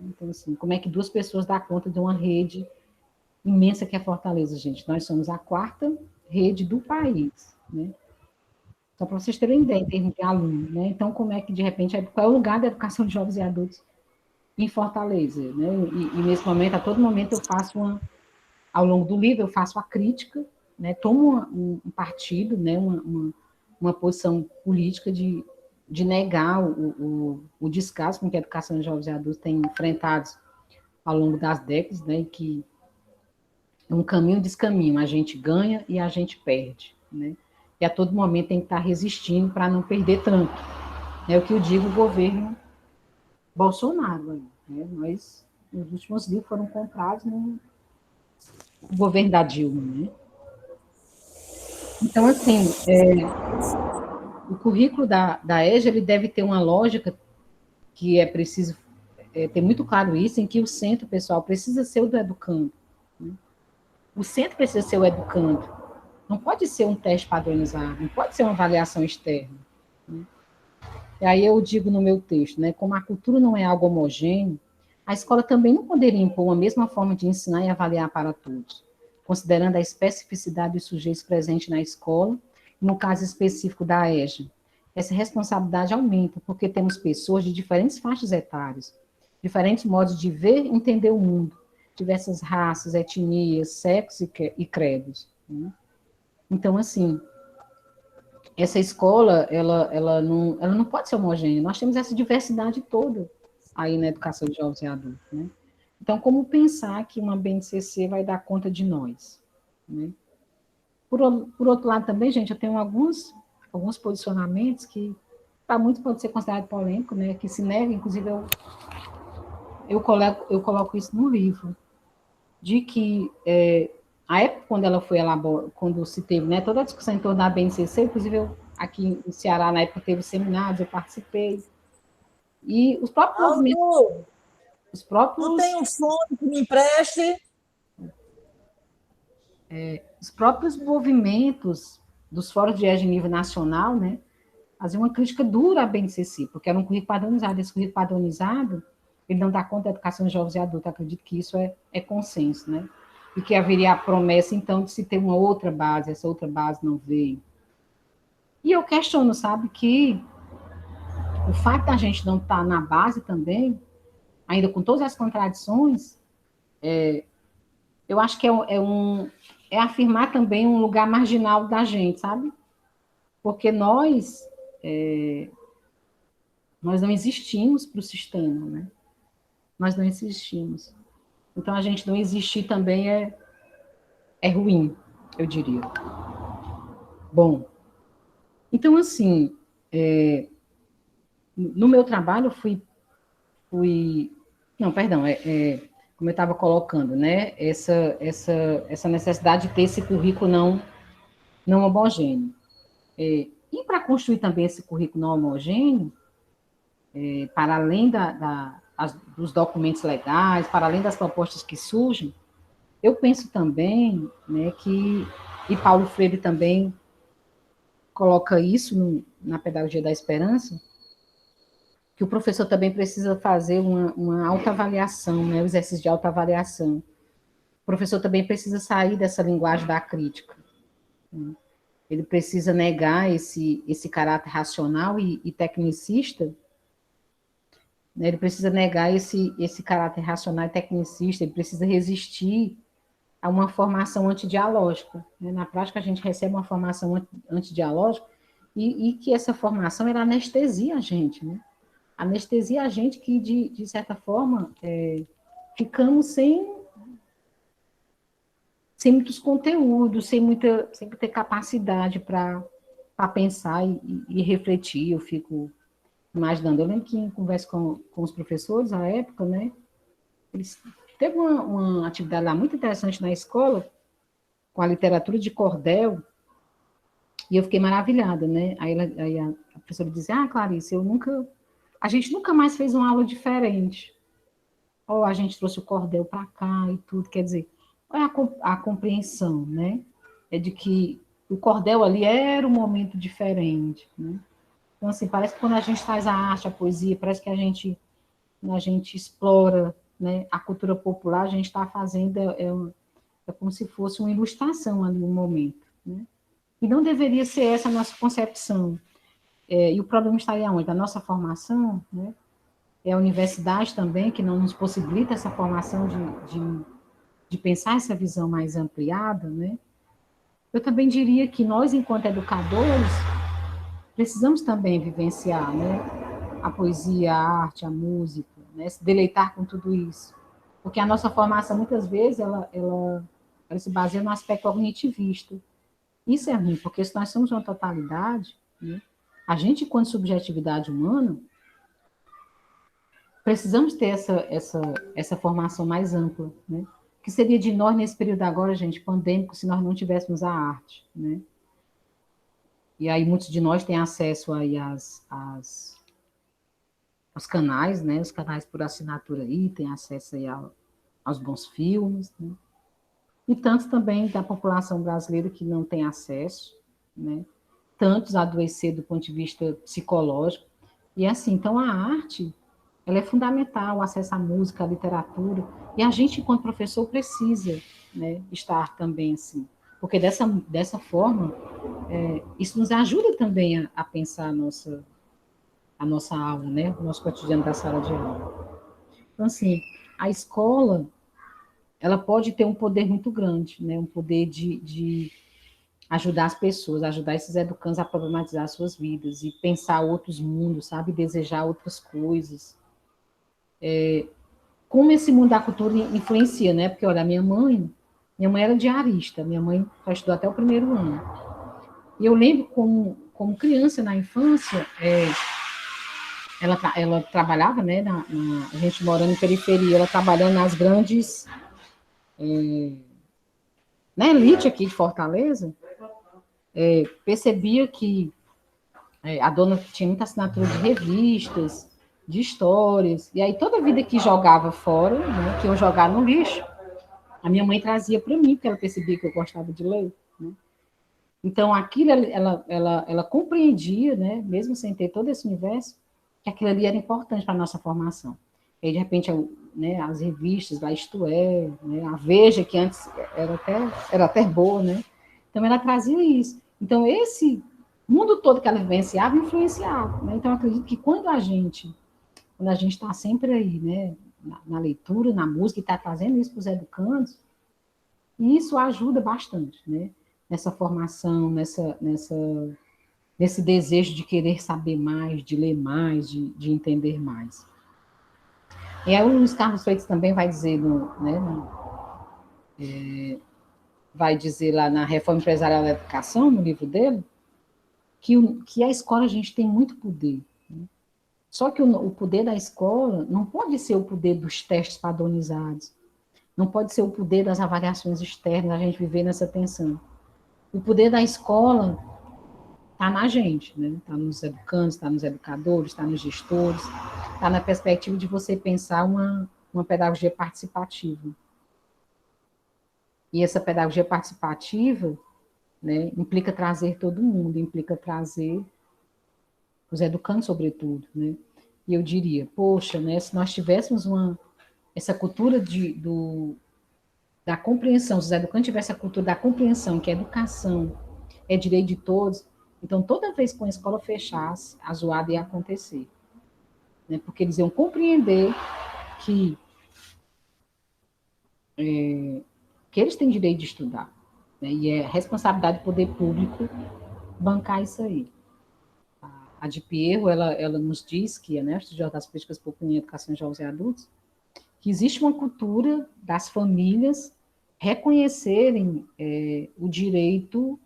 Então, assim, como é que 2 pessoas dão conta de uma rede imensa que é Fortaleza, gente? Nós somos a 4ª rede do país, né? Só para vocês terem ideia, em termos de aluno, né? Então, como é que, de repente, qual é o lugar da educação de jovens e adultos em Fortaleza, né? E nesse momento, a todo momento, eu faço ao longo do livro, eu faço a crítica, né? Tomo um partido, né? Uma posição política de negar o descaso com que a educação de jovens e adultos tem enfrentado ao longo das décadas, né? Que é um caminho descaminho, a gente ganha e a gente perde, né? E a todo momento tem que estar resistindo para não perder tanto. É o que eu digo o governo Bolsonaro, né? Mas os últimos livros foram comprados no governo da Dilma, né? Então, assim, o currículo da EJA, ele deve ter uma lógica que é preciso ter muito claro isso, em que o centro, pessoal, precisa ser o do educando. Né? O centro precisa ser o educando. Não pode ser um teste padronizado, não pode ser uma avaliação externa. Né? E aí eu digo no meu texto, né, como a cultura não é algo homogêneo, a escola também não poderia impor uma mesma forma de ensinar e avaliar para todos, considerando a especificidade dos sujeitos presentes na escola, no caso específico da EJA. Essa responsabilidade aumenta, porque temos pessoas de diferentes faixas etárias, diferentes modos de ver e entender o mundo, diversas raças, etnias, sexos e credos. Né? Então, assim, essa escola, ela não pode ser homogênea. Nós temos essa diversidade toda aí na educação de jovens e adultos, né? Então, como pensar que uma BNCC vai dar conta de nós? Né? Por outro lado também, gente, eu tenho alguns posicionamentos que, para muitos, pode ser considerado polêmico, né? Que se nega, inclusive, eu coloco isso no livro, de que a época quando ela foi elaborada, quando se teve, né, toda a discussão em torno da BNCC, inclusive eu, aqui no Ceará, na época, teve seminários, eu participei, e os próprios movimentos... Aldo, Os próprios, não tem um fone que me empreste? os próprios movimentos dos fóruns de EJA em nível nacional, né, faziam uma crítica dura à BNCC, porque era um currículo padronizado. Esse currículo padronizado, ele não dá conta da educação de jovens e adultos. Acredito que isso é consenso, né? E que haveria a promessa, então, de se ter uma outra base, essa outra base não veio. E eu questiono, sabe, que o fato da gente não estar na base também, ainda com todas as contradições, eu acho que é afirmar também um lugar marginal da gente, sabe? Porque nós não existimos para o sistema, né? Nós não existimos. Então, a gente não existir também é ruim, eu diria. Bom, então, assim, no meu trabalho, não, perdão, como eu estava colocando, né, essa necessidade de ter esse currículo não homogêneo. E para construir também esse currículo não homogêneo, para além dos documentos legais, para além das propostas que surgem, eu penso também, né, e Paulo Freire também coloca isso na Pedagogia da Esperança, que o professor também precisa fazer uma autoavaliação, né, o exercício de autoavaliação. O professor também precisa sair dessa linguagem da crítica. Né? Ele precisa negar esse caráter racional e tecnicista, né? Ele precisa negar esse caráter racional e tecnicista, ele precisa resistir a uma formação antidialógica. Né? Na prática, a gente recebe uma formação antidialógica e que essa formação ela anestesia a gente, né? Anestesia a gente que, de certa forma, ficamos sem muitos conteúdos, sem ter capacidade para pensar e refletir. Eu fico imaginando. Eu lembro que em conversa com os professores, à época, né, eles Teve uma atividade lá muito interessante na escola, com a literatura de cordel, e eu fiquei maravilhada, né? Aí a professora dizia, Clarice, a gente nunca mais fez uma aula diferente. Ou a gente trouxe o cordel para cá e tudo, quer dizer, qual é a compreensão, né? É de que o cordel ali era um momento diferente, né? Então, assim, parece que quando a gente traz a arte, a poesia, parece que quando a gente explora, né, a cultura popular, a gente está fazendo, é como se fosse uma ilustração ali, um momento, né? E não deveria ser essa a nossa concepção. E o problema estaria onde? Da nossa formação, né? É a universidade também que não nos possibilita essa formação de pensar essa visão mais ampliada, né? Eu também diria que nós, enquanto educadores, precisamos também vivenciar, né? A poesia, a arte, a música, né? Se deleitar com tudo isso. Porque a nossa formação, muitas vezes, ela se baseia no aspecto cognitivista. Isso é ruim, porque se nós somos uma totalidade, né? A gente, enquanto subjetividade humana, precisamos ter essa formação mais ampla, né? O que seria de nós nesse período agora, gente, pandêmico, se nós não tivéssemos a arte, né? E aí muitos de nós têm acesso aí aos canais, né? Os canais por assinatura aí, têm acesso aí aos bons filmes, né? E tantos também da população brasileira que não tem acesso, né? Tantos adoecer do ponto de vista psicológico. E assim, então a arte, ela é fundamental, o acesso à música, à literatura, e a gente, enquanto professor, precisa, né, estar também assim, porque dessa forma, isso nos ajuda também a pensar a nossa aula, né, o nosso cotidiano da sala de aula. Então, assim, a escola, ela pode ter um poder muito grande, né, um poder de ajudar as pessoas, ajudar esses educandos a problematizar suas vidas e pensar outros mundos, sabe, desejar outras coisas. Como esse mundo da cultura influencia, né? Porque, olha, minha mãe era diarista, minha mãe só estudou até o primeiro ano. E eu lembro como criança, na infância, ela trabalhava, né? A gente morando em periferia, ela trabalhando nas grandes, na elite aqui de Fortaleza, percebia que a dona tinha muita assinatura de revistas, de histórias, e aí toda a vida que jogava fora, né, que eu jogar no lixo, a minha mãe trazia para mim, porque ela percebia que eu gostava de ler, né? Então, aquilo ela compreendia, né, mesmo sem ter todo esse universo, que aquilo ali era importante para a nossa formação. E, de repente, né, as revistas, lá Isto É, né, a Veja, que antes era até boa, né? Então, ela trazia isso. Então, esse mundo todo que ela vivenciava, influenciava. Né? Então, eu acredito que quando a gente está sempre aí, né, na leitura, na música, e está trazendo isso para os educandos, isso ajuda bastante, né? Nessa formação, nesse desejo de querer saber mais, de ler mais, de entender mais. E aí o Luiz Carlos Freitas também vai dizer, vai dizer lá na Reforma Empresarial da Educação, no livro dele, que a escola a gente tem muito poder. Né? Só que o poder da escola não pode ser o poder dos testes padronizados, não pode ser o poder das avaliações externas, a gente viver nessa tensão. O poder da escola está na gente, né? Está nos educandos, está nos educadores, está nos gestores, está na perspectiva de você pensar uma pedagogia participativa. E essa pedagogia participativa, né, implica trazer todo mundo, implica trazer os educandos, sobretudo, né? E eu diria, poxa, né, se nós tivéssemos essa cultura da compreensão, se os educantes tivessem a cultura da compreensão, que a educação é direito de todos, então toda vez que uma escola fechasse, a zoada ia acontecer. Né? Porque eles iam compreender que eles têm direito de estudar. Né? E é responsabilidade do poder público bancar isso aí. A de Pierro, ela nos diz que, né, estudiosa das políticas populares em educação de jovens e adultos, que existe uma cultura das famílias reconhecerem o direito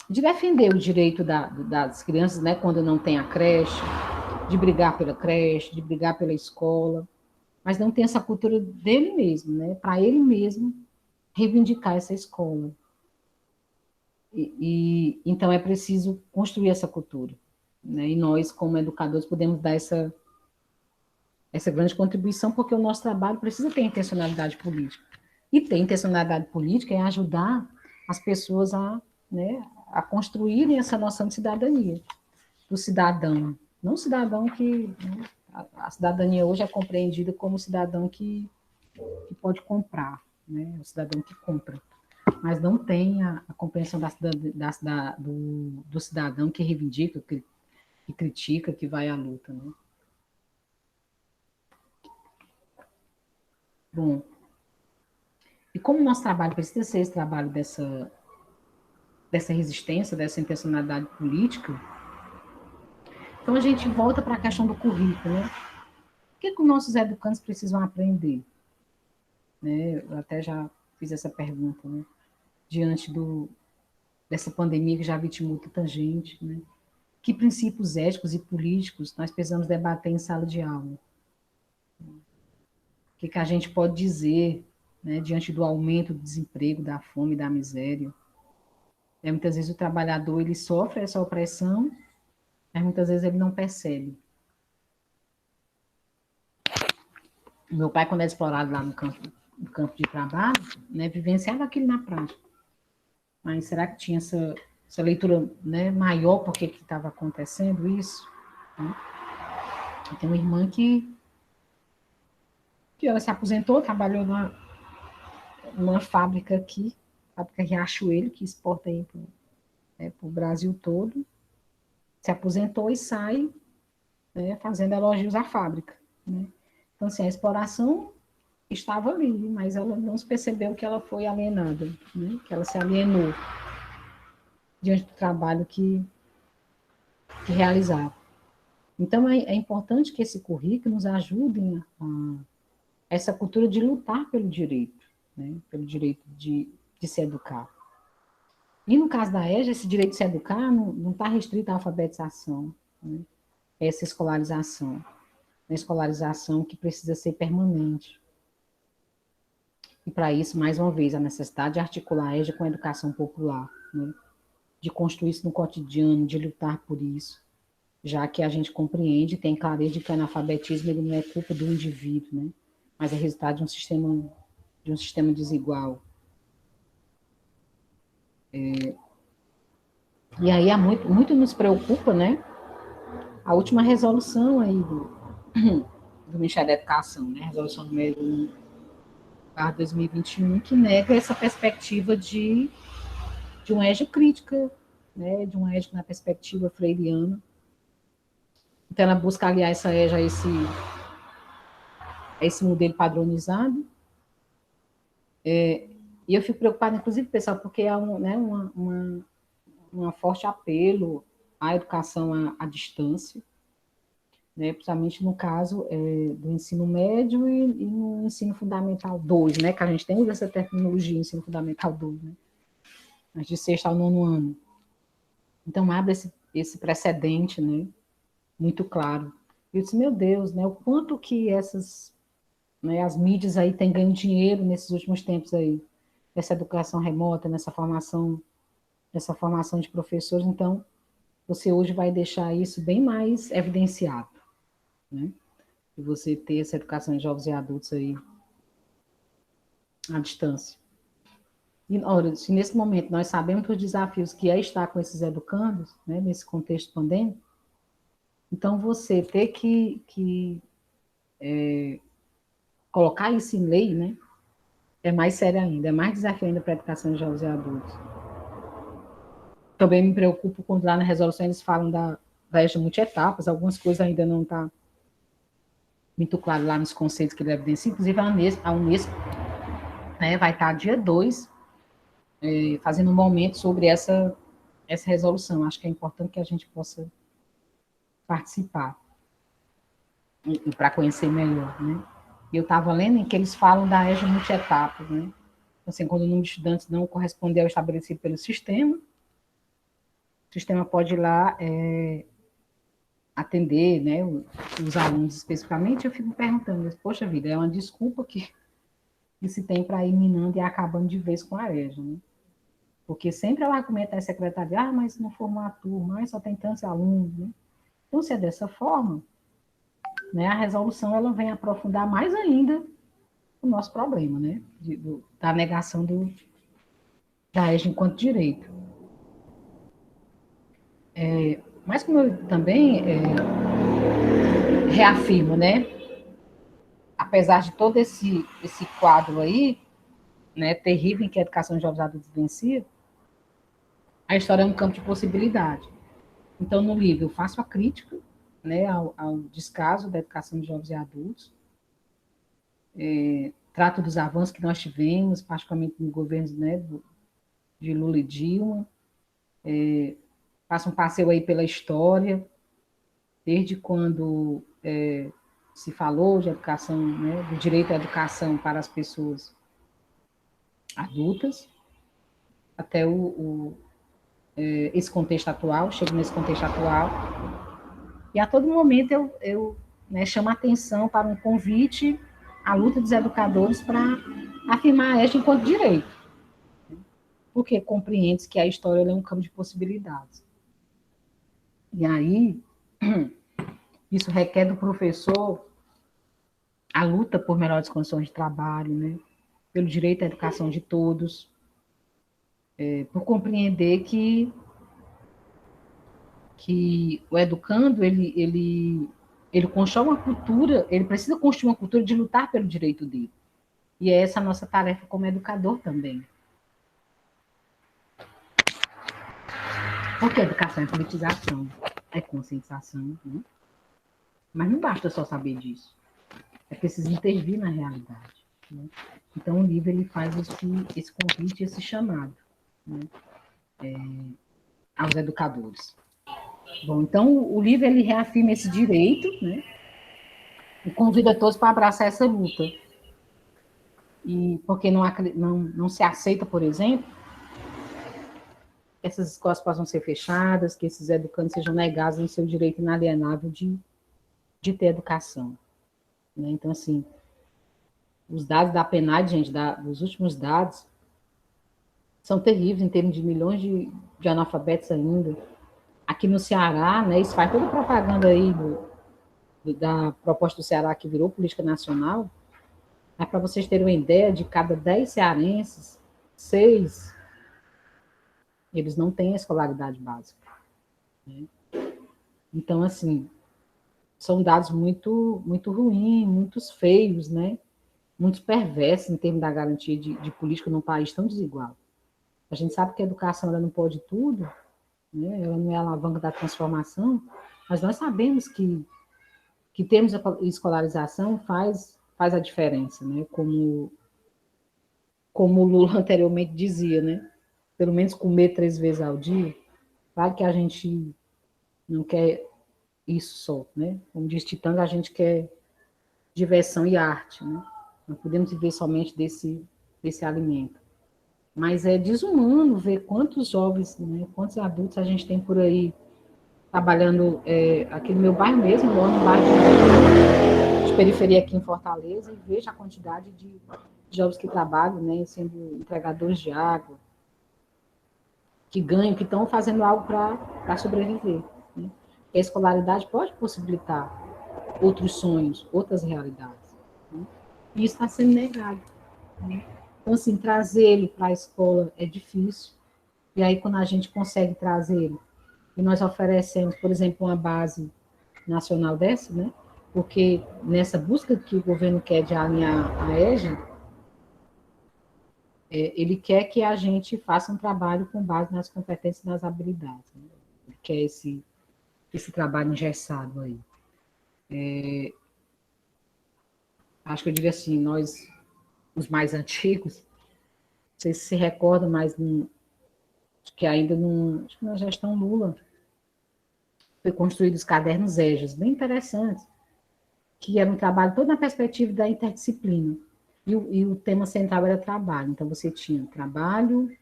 de defender o direito das crianças, né, quando não tem a creche, de brigar pela creche, de brigar pela escola. mas não tem essa cultura dele mesmo, né? Para ele mesmo reivindicar essa escola. Então é preciso construir essa cultura, né? E nós, como educadores, podemos dar essa grande contribuição, porque o nosso trabalho precisa ter intencionalidade política. E ter intencionalidade política é ajudar as pessoas a, né, a construírem essa noção de cidadania, do cidadão. Não cidadão que... Né, a cidadania hoje é compreendida como cidadão que pode comprar, né, o cidadão que compra, mas não tem a compreensão do cidadão que reivindica, que critica, que vai à luta, né? Bom, e como o nosso trabalho precisa ser esse trabalho dessa resistência, dessa intencionalidade política, então a gente volta para a questão do currículo, né? O que os nossos educandos precisam aprender? Né? Eu até já fiz essa pergunta, né? Diante dessa pandemia que já vitimou tanta gente, né? Que princípios éticos e políticos nós precisamos debater em sala de aula? O que a gente pode dizer, né, diante do aumento do desemprego, da fome, da miséria? Muitas vezes o trabalhador ele sofre essa opressão, mas muitas vezes ele não percebe. Meu pai, quando era explorado lá no campo de trabalho, né, vivenciava aquilo na prática. Mas será que tinha essa leitura, né, maior por que estava acontecendo isso? Né? Eu tenho uma irmã que ela se aposentou, trabalhou numa fábrica aqui, fábrica Riachuelo, que exporta aí para o Brasil todo, se aposentou e sai, né, fazendo elogios à fábrica. Né? Então, assim, a exploração estava ali, mas ela não se percebeu que ela foi alienada, né? Que ela se alienou diante do trabalho que realizava. Então, é importante que esse currículo nos ajude a essa cultura de lutar pelo direito, né? Pelo direito de se educar. E no caso da EJA, esse direito de se educar não está restrito à alfabetização, né? Essa escolarização, uma escolarização que precisa ser permanente. E para isso, mais uma vez, a necessidade de articular a EJA com a educação popular, né? De construir isso no cotidiano, de lutar por isso, já que a gente compreende, tem clareza de que o analfabetismo ele não é culpa do indivíduo, né? Mas é resultado de um sistema desigual. E aí muito nos preocupa, né? A última resolução aí do Ministério da Educação, né? Resolução número 1/2021, que nega essa perspectiva de uma EJA crítica, né? De uma EJA na perspectiva freiriana. Então, ela busca aliar essa EJA a esse modelo padronizado. E eu fico preocupada, inclusive, pessoal, porque há um forte apelo à educação à distância, né, principalmente no caso do ensino médio e no ensino fundamental 2, né, que a gente tem essa tecnologia, ensino fundamental 2, né, mas de sexto ao nono ano. Então, abre esse precedente, né, muito claro. Eu disse, meu Deus, né, o quanto que né, as mídias aí têm ganho dinheiro nesses últimos tempos aí, nessa educação remota, nessa formação de professores. Então, você hoje vai deixar isso bem mais evidenciado, né? E você ter essa educação de jovens e adultos aí à distância. E, olha, se nesse momento nós sabemos os desafios que é estar com esses educandos, né, nesse contexto pandêmico, então você ter que colocar isso em lei, né, é mais sério ainda, é mais desafio ainda para a educação de jovens e adultos. Também me preocupo quando lá na resolução eles falam da EJA multietapas, algumas coisas ainda não estão muito claro lá nos conceitos que ele evidencia, inclusive a Unesco, né, vai estar dia 2 fazendo um momento sobre essa resolução. Acho que é importante que a gente possa participar e para conhecer melhor, né? Eu estava lendo em que eles falam da EJA multietapas, né? Assim, quando o número de estudantes não corresponde ao estabelecido pelo sistema, o sistema pode ir lá atender, né, os alunos especificamente, eu fico perguntando, mas, poxa vida, é uma desculpa que se tem para ir minando e acabando de vez com a EJA, né? Porque sempre ela argumenta a secretaria, mas não formou a turma, só tem tantos alunos, né? Então, se é dessa forma, né, a resolução ela vem aprofundar mais ainda o nosso problema, né, da negação da EJA enquanto direito. Mas como eu também reafirmo, né, apesar de todo esse quadro aí, né, terrível em que a educação de jovens adultos vivencia, a história é um campo de possibilidade. Então, no livro, eu faço a crítica, né, ao descaso da educação de jovens e adultos, trato dos avanços que nós tivemos, particularmente no governo, né, de Lula e Dilma, faço um passeio aí pela história, desde quando se falou de educação, né, do direito à educação para as pessoas adultas, até esse contexto atual, chego nesse contexto atual, e a todo momento eu né, chamo a atenção para um convite à luta dos educadores para afirmar a EJA enquanto direito, porque compreende que a história é um campo de possibilidades. E aí, isso requer do professor a luta por melhores condições de trabalho, né, pelo direito à educação de todos, por compreender que o educando, ele constrói uma cultura, ele precisa construir uma cultura de lutar pelo direito dele. E é essa a nossa tarefa como educador também. Porque a educação é politização, é conscientização, né? Mas não basta só saber disso. É preciso intervir na realidade, né? Então, o livro ele faz esse convite, esse chamado, né, aos educadores. Bom, então, o livro ele reafirma esse direito, né, e convida todos para abraçar essa luta. E porque não se aceita, por exemplo, que essas escolas possam ser fechadas, que esses educandos sejam negados em seu direito inalienável de ter educação, né? Então, assim, os dados da PNAD, gente, dos últimos dados, são terríveis em termos de milhões de analfabetos ainda. Aqui no Ceará, né, isso faz toda a propaganda aí da proposta do Ceará que virou política nacional. Mas para vocês terem uma ideia, de cada 10 cearenses, 6 eles não têm a escolaridade básica, né? Então, assim, são dados muito, muito ruins, muito feios, né? Muito perversos em termos da garantia de política num país tão desigual. A gente sabe que a educação ela não pode tudo, né? Ela não é a alavanca da transformação, mas nós sabemos que termos a escolarização faz a diferença, né? Como o Lula anteriormente dizia, né? Pelo menos comer 3 vezes ao dia. Claro que a gente não quer isso só, né? Como diz Titã, a gente quer diversão e arte, né? Não podemos viver somente desse alimento. Mas é desumano ver quantos jovens, né, quantos adultos a gente tem por aí trabalhando aqui no meu bairro mesmo, moro no bairro de periferia aqui em Fortaleza, e vejo a quantidade de jovens que trabalham, né, sendo entregadores de água, que ganham, que estão fazendo algo para sobreviver, né? A escolaridade pode possibilitar outros sonhos, outras realidades, né? E isso está sendo negado, né? Então, assim, trazer ele para a escola é difícil, e aí quando a gente consegue trazer ele, e nós oferecemos, por exemplo, uma base nacional dessa, né? Porque nessa busca que o governo quer de alinhar a EJA, ele quer que a gente faça um trabalho com base nas competências e nas habilidades, né? Ele quer esse trabalho engessado aí. Acho que eu diria assim, nós, os mais antigos, não sei se recordam, mas que ainda acho que na gestão Lula, foi construído os cadernos EJAs, bem interessantes, que era um trabalho todo na perspectiva da interdisciplina. E o tema central era trabalho. Então, você tinha trabalho,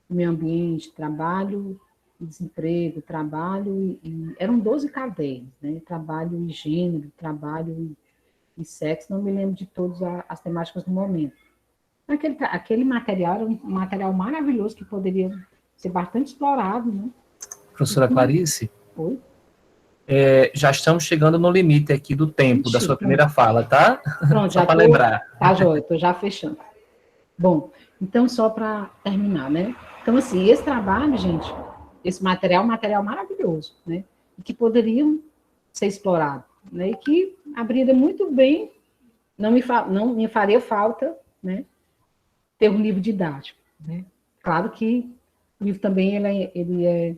meio ambiente, trabalho, desemprego, trabalho, eram 12 cadernos, né? Trabalho e gênero, trabalho e sexo, não me lembro de todas as temáticas do momento. Aquele material era um material maravilhoso que poderia ser bastante explorado, né? Professora Clarice, Oi? já estamos chegando no limite aqui do tempo da sua primeira fala, tá? Pronto, só para lembrar. Tá, joia, estou já fechando. Bom, então, só para terminar, né? Então, assim, esse trabalho, gente, esse material é um material maravilhoso, né? E que poderiam ser explorado, né? E que abriria muito bem, não me faria falta, né? Ter um livro didático, né? Claro que o livro também, ele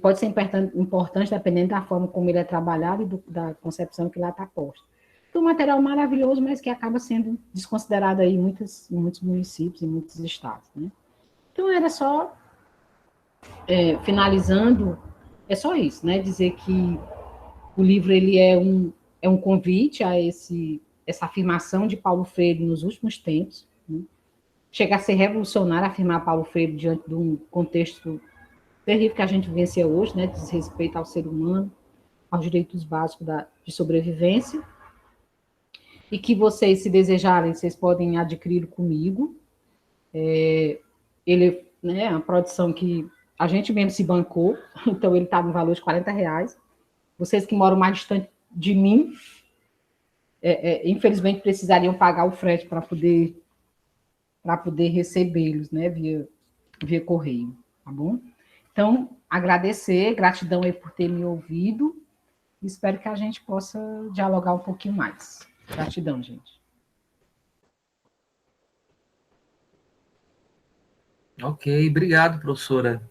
pode ser importante dependendo da forma como ele é trabalhado e da concepção que lá está posta. Então, um material maravilhoso, mas que acaba sendo desconsiderado aí em muitos municípios, em muitos estados, né? Então, era só, finalizando, é só isso, né? Dizer que o livro, ele é um convite a essa afirmação de Paulo Freire nos últimos tempos, né? Chega a ser revolucionário afirmar Paulo Freire diante de um contexto terrível que a gente vivencia hoje, né? Diz respeito ao ser humano, aos direitos básicos de sobrevivência, e que vocês, se desejarem, vocês podem adquirir comigo. Ele, né, é uma produção que a gente mesmo se bancou, então ele está no valor de R$40. Vocês que moram mais distante de mim, infelizmente precisariam pagar o frete para poder recebê-los, né, via correio, tá bom? Então, agradecer, gratidão aí por ter me ouvido, e espero que a gente possa dialogar um pouquinho mais. Gratidão, gente. Ok, obrigado, professora.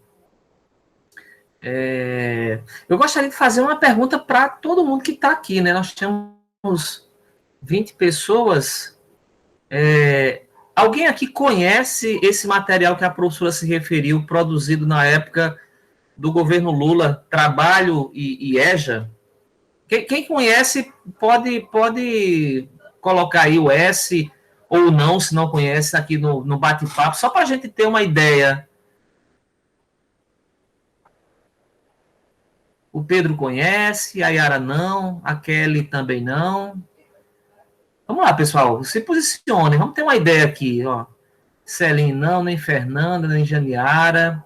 Eu gostaria de fazer uma pergunta para todo mundo que está aqui, né? Nós temos 20 pessoas. Alguém aqui conhece esse material que a professora se referiu, produzido na época do governo Lula, Trabalho e EJA? Quem conhece pode colocar aí o S ou não, se não conhece, aqui no bate-papo, só para a gente ter uma ideia. O Pedro conhece, a Yara não, a Kelly também não. Vamos lá, pessoal, se posicionem, vamos ter uma ideia aqui, ó. Celine não, nem Fernanda, nem Janiara.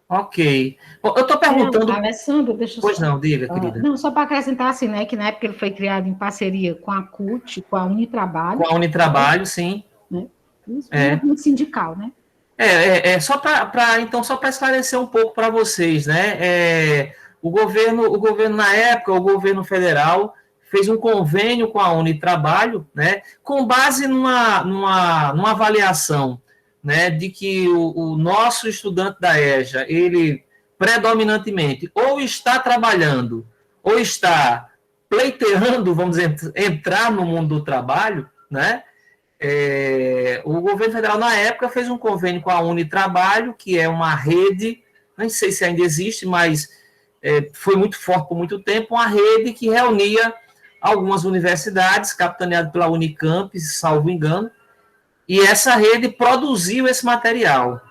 Ok. Bom, eu estou perguntando... Alessandro, deixa eu Pois não, diga, querida. Não, só para acrescentar assim, né, que na época ele foi criado em parceria com a CUT, com a Unitrabalho. Com a Unitrabalho, sim. Né? Isso muito sindical, né? Só para esclarecer um pouco para vocês, né? O governo, na época, o governo federal fez um convênio com a Unitrabalho, né? Com base numa avaliação, né, de que o nosso estudante da EJA, ele predominantemente ou está trabalhando ou está pleiteando, vamos dizer, entrar no mundo do trabalho, né? O governo federal, na época, fez um convênio com a Unitrabalho, que é uma rede, não sei se ainda existe, mas foi muito forte por muito tempo, uma rede que reunia algumas universidades, capitaneada pela Unicamp, salvo engano, e essa rede produziu esse material.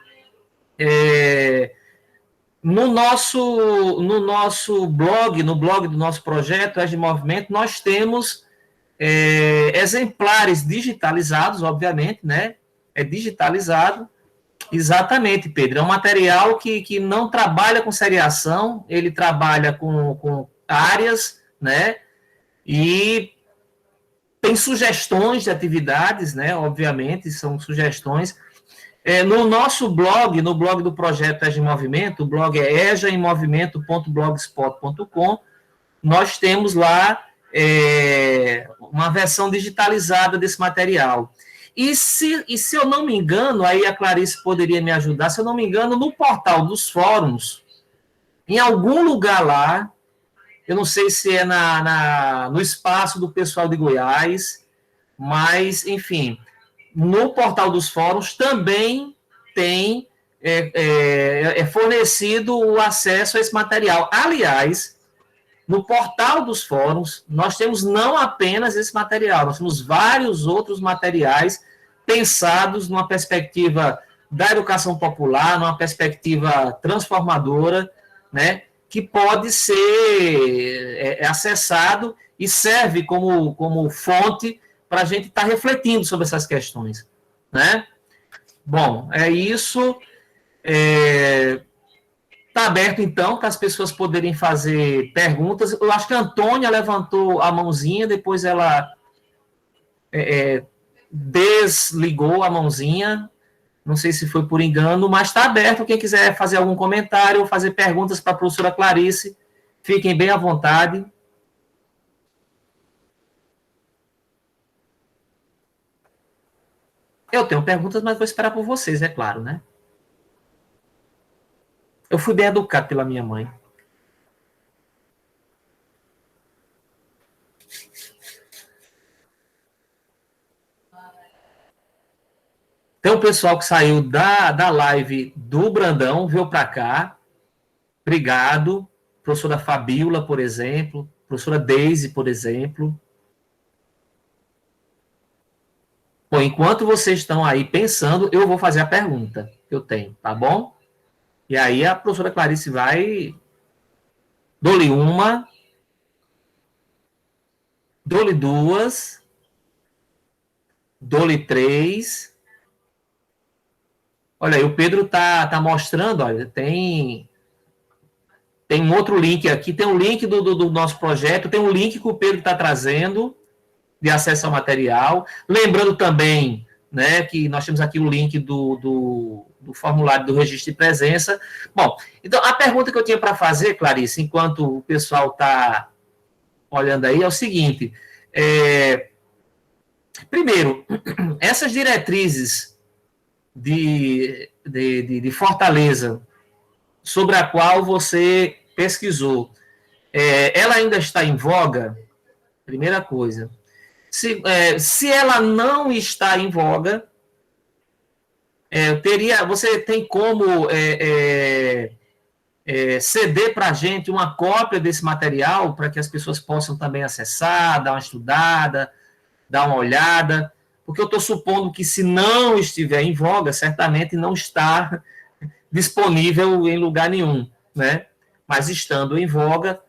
No nosso blog, no blog do nosso projeto, EJA em Movimento, nós temos exemplares digitalizados, obviamente, né? É digitalizado. Exatamente, Pedro. É um material que não trabalha com seriação, ele trabalha com áreas, né? E tem sugestões de atividades, né? Obviamente, são sugestões. No nosso blog, no blog do projeto EJA em Movimento, o blog é ejaemmovimento.blogspot.com, nós temos lá uma versão digitalizada desse material. E se eu não me engano, aí a Clarice poderia me ajudar, se eu não me engano, no portal dos fóruns, em algum lugar lá, eu não sei se é no espaço do pessoal de Goiás, mas, enfim, no portal dos fóruns também tem fornecido o acesso a esse material. Aliás, no portal dos fóruns, nós temos não apenas esse material, nós temos vários outros materiais pensados numa perspectiva da educação popular, numa perspectiva transformadora, né, que pode ser acessado e serve como fonte para a gente estar refletindo sobre essas questões, né? Bom, é isso. Está aberto, então, para as pessoas poderem fazer perguntas. Eu acho que a Antônia levantou a mãozinha, depois ela desligou a mãozinha. Não sei se foi por engano, mas está aberto. Quem quiser fazer algum comentário ou fazer perguntas para a professora Clarice, fiquem bem à vontade. Eu tenho perguntas, mas vou esperar por vocês, é claro, né? Eu fui bem educado pela minha mãe. Tem um pessoal que saiu da live do Brandão, veio para cá. Obrigado. Professora Fabíola, por exemplo. Professora Deise, por exemplo. Bom, enquanto vocês estão aí pensando, eu vou fazer a pergunta que eu tenho, tá bom? E aí a professora Clarice vai... Dou-lhe uma, dou-lhe duas, dou-lhe três. Olha aí, o Pedro tá mostrando, olha, tem um outro link aqui, tem um link do nosso projeto, tem um link que o Pedro está trazendo de acesso ao material. Lembrando também, né, que nós temos aqui o link do formulário do registro de presença. Bom, então a pergunta que eu tinha para fazer, Clarice, enquanto o pessoal está olhando aí, é o seguinte: primeiro, essas diretrizes de Fortaleza, sobre a qual você pesquisou, ela ainda está em voga? Primeira coisa. Se ela não está em voga, você tem como ceder para a gente uma cópia desse material para que as pessoas possam também acessar, dar uma estudada, dar uma olhada? Porque eu estou supondo que, se não estiver em voga, certamente não está disponível em lugar nenhum, né? Mas estando em voga,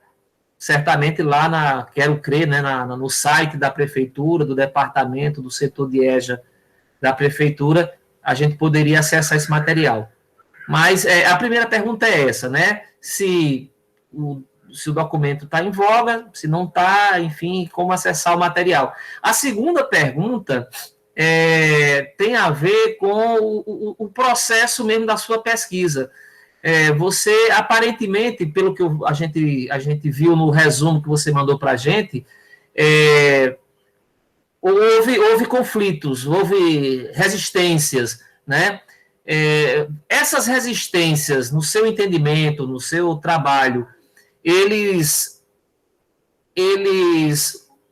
certamente lá quero crer, né, no site da prefeitura, do departamento, do setor de EJA da prefeitura, a gente poderia acessar esse material. Mas a primeira pergunta é essa, né? Se o documento está em voga, se não está, enfim, como acessar o material. A segunda pergunta tem a ver com o processo mesmo da sua pesquisa. Você, aparentemente, pelo que a gente viu no resumo que você mandou para a gente, houve conflitos, houve resistências, né? Essas resistências, no seu entendimento, no seu trabalho, eles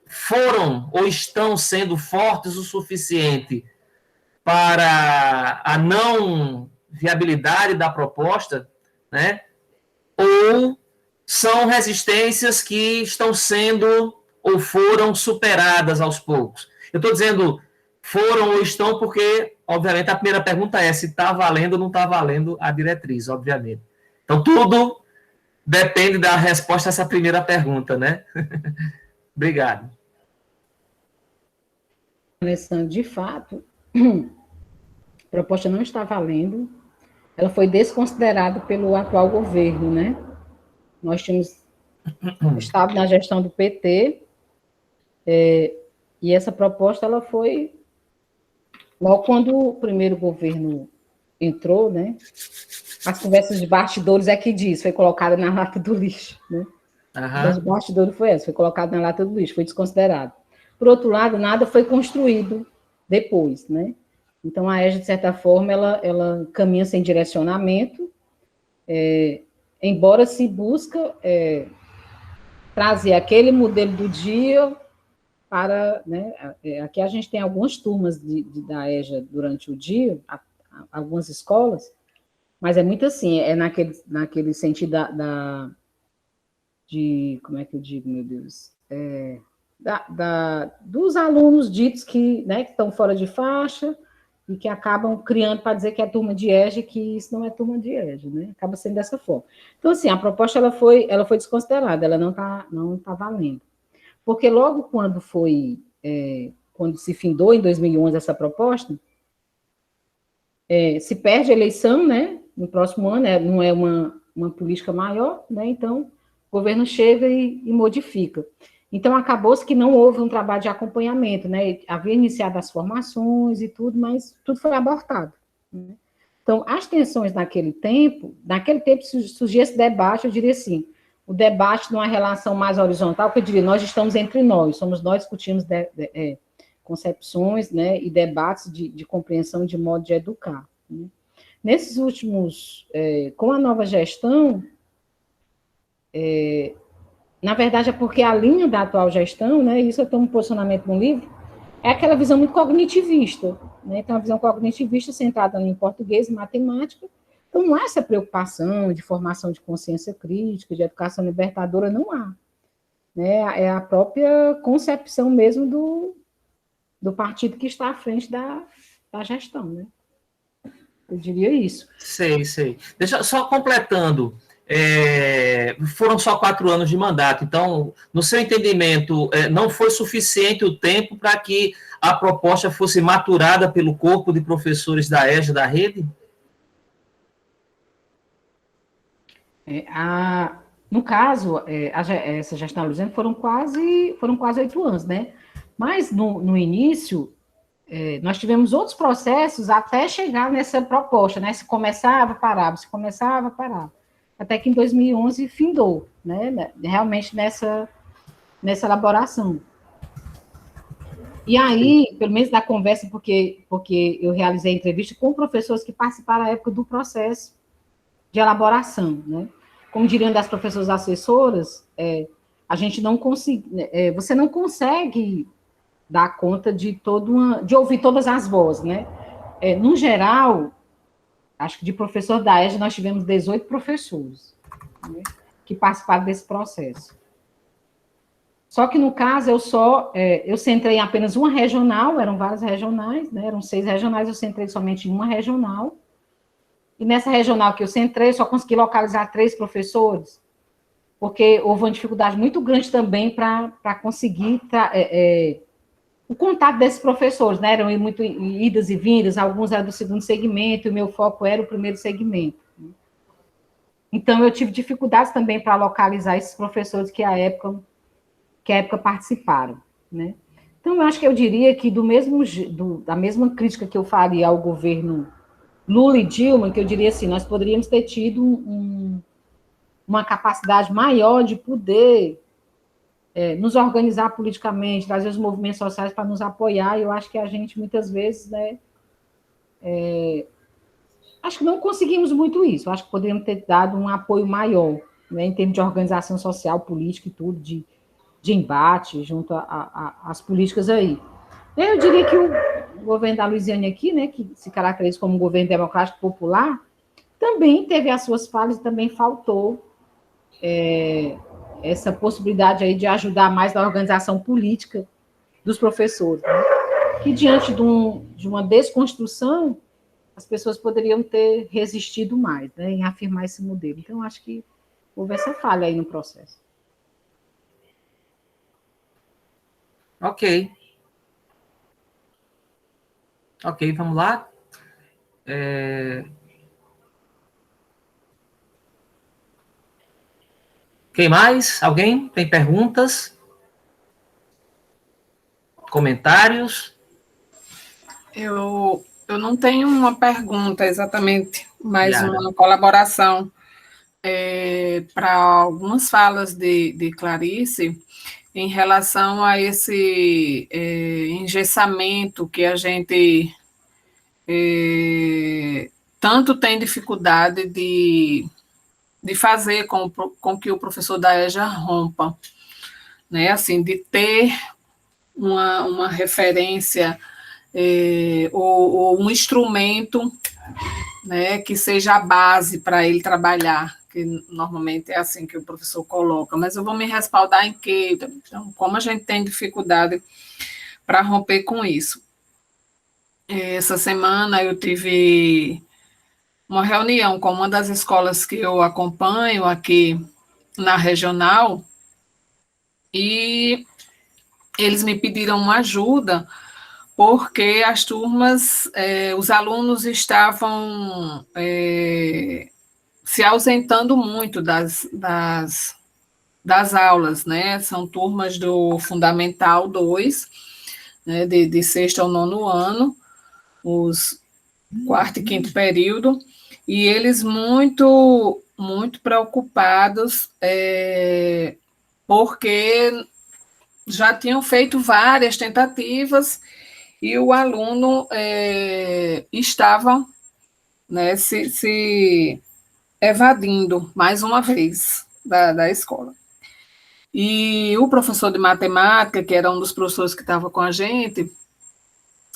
foram ou estão sendo fortes o suficiente para a não viabilidade da proposta, né? Ou são resistências que estão sendo ou foram superadas aos poucos? Eu estou dizendo foram ou estão porque, obviamente, a primeira pergunta é se está valendo ou não está valendo a diretriz, obviamente. Então, tudo depende da resposta a essa primeira pergunta, né? Obrigado. Alessandro, de fato, a proposta não está valendo, ela foi desconsiderada pelo atual governo, né? Nós tínhamos estado na gestão do PT, e essa proposta, ela foi, logo quando o primeiro governo entrou, né? As conversas de bastidores é que diz, foi colocada na lata do lixo, né? Uhum. Os bastidores foi essa, foi colocado na lata do lixo, foi desconsiderado. Por outro lado, nada foi construído depois, né? Então, a EJA, de certa forma, ela caminha sem direcionamento, embora se busca trazer aquele modelo do dia para, né, aqui a gente tem algumas turmas da EJA durante o dia, algumas escolas, mas é muito assim, naquele sentido como é que eu digo, meu Deus, dos alunos ditos que, né, que estão fora de faixa e que acabam criando para dizer que é turma de EJA, que isso não é turma de EJA, né? Acaba sendo dessa forma. Então, assim, a proposta ela foi desconsiderada, ela não tá valendo. Porque logo quando se findou, em 2011, essa proposta, se perde a eleição, né? No próximo ano, não é uma política maior, né? Então, o governo chega e modifica. Então, acabou-se que não houve um trabalho de acompanhamento, né? Havia iniciado as formações e tudo, mas tudo foi abortado, né? Então, as tensões naquele tempo surgia esse debate, eu diria assim, o debate numa relação mais horizontal, que eu diria, nós estamos entre nós, somos nós que discutimos concepções, né, e debates de compreensão de modo de educar, né? Nesses últimos, com a nova gestão, na verdade é porque a linha da atual gestão, né, isso eu tenho um posicionamento no livro, é aquela visão muito cognitivista, né? Então, a visão cognitivista centrada em português e matemática. Então, não há essa preocupação de formação de consciência crítica, de educação libertadora, não há, né? É a própria concepção mesmo do partido que está à frente da gestão, né? Eu diria isso. Sei. Deixa só completando. Foram só 4 anos de mandato, então, no seu entendimento, não foi suficiente o tempo para que a proposta fosse maturada pelo corpo de professores da EJA, da rede? No caso, essa gestão Luziane foram quase 8 anos, né? Mas no início, nós tivemos outros processos até chegar nessa proposta, né? Se começava, parava, se começava, parava. Até que em 2011 findou, né? Realmente nessa elaboração. E aí, pelo menos na conversa, porque eu realizei entrevista com professores que participaram à época do processo de elaboração, né? Como diriam das professoras assessoras, a gente não consegue, você não consegue dar conta de ouvir todas as vozes, né? No geral, acho que de professor da EJA nós tivemos 18 professores, né, que participaram desse processo. Só que no caso eu centrei em apenas uma regional, eram várias regionais, né? Eram 6 regionais, eu centrei somente em uma regional. E nessa regional que eu centrei, eu só consegui localizar 3 professores, porque houve uma dificuldade muito grande também para conseguir o contato desses professores, né? Eram muito idas e vindas, alguns eram do segundo segmento, e o meu foco era o primeiro segmento. Então, eu tive dificuldades também para localizar esses professores que à época participaram, né? Então, eu diria que da mesma crítica que eu faria ao governo Lula e Dilma, que eu diria assim, nós poderíamos ter tido uma capacidade maior de poder nos organizar politicamente, trazer os movimentos sociais para nos apoiar, e eu acho que a gente, muitas vezes, né, acho que não conseguimos muito isso, acho que poderíamos ter dado um apoio maior, né, em termos de organização social, política e tudo, de embate junto às políticas aí. Eu diria que o governo da Luiziane aqui, né, que se caracteriza como um governo democrático popular, também teve as suas falhas e também faltou essa possibilidade aí de ajudar mais na organização política dos professores, né? Que diante de uma desconstrução, as pessoas poderiam ter resistido mais, né, em afirmar esse modelo. Então, acho que houve essa falha aí no processo. Ok, vamos lá. Quem mais? Alguém tem perguntas? Comentários? Eu não tenho uma pergunta exatamente, mas Yara. uma colaboração para algumas falas de Clarice em relação a esse engessamento que a gente tanto tem dificuldade de fazer com que o professor da EJA rompa, né? Assim, de ter uma referência ou um instrumento, né, que seja a base para ele trabalhar, que normalmente é assim que o professor coloca, mas eu vou me respaldar em que, então, como a gente tem dificuldade para romper com isso. essa semana eu tive uma reunião com uma das escolas que eu acompanho aqui na regional, e eles me pediram uma ajuda, porque as turmas, os alunos estavam se ausentando muito das aulas, né? São turmas do Fundamental 2, né, de sexto ao nono ano, os quarto e quinto período, e eles muito, muito preocupados, porque já tinham feito várias tentativas e o aluno estava, né, se evadindo mais uma vez da escola. E o professor de matemática, que era um dos professores que estava com a gente,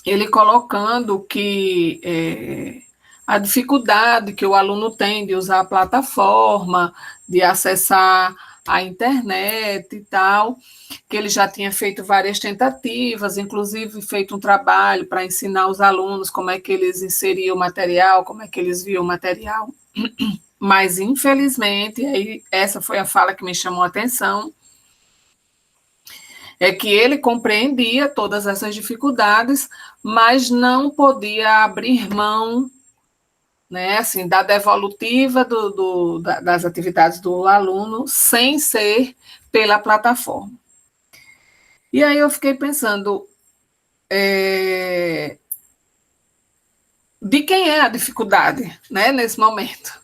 ele colocando que a dificuldade que o aluno tem de usar a plataforma, de acessar a internet e tal, que ele já tinha feito várias tentativas, inclusive feito um trabalho para ensinar os alunos como é que eles inseriam o material, como é que eles viam o material. Mas, infelizmente, aí, essa foi a fala que me chamou a atenção, é que ele compreendia todas essas dificuldades, mas não podia abrir mão, né, assim, da devolutiva das atividades do aluno sem ser pela plataforma. E aí eu fiquei pensando, de quem é a dificuldade, né, nesse momento,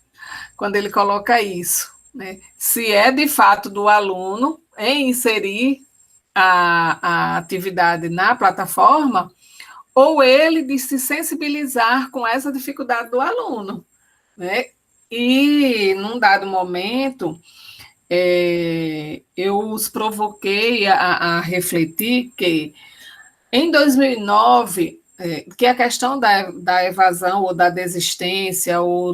quando ele coloca isso, né? Se é de fato do aluno em inserir a atividade na plataforma, ou ele de se sensibilizar com essa dificuldade do aluno, né? E, num dado momento, eu os provoquei a refletir que, em 2009, que a questão da evasão ou da desistência ou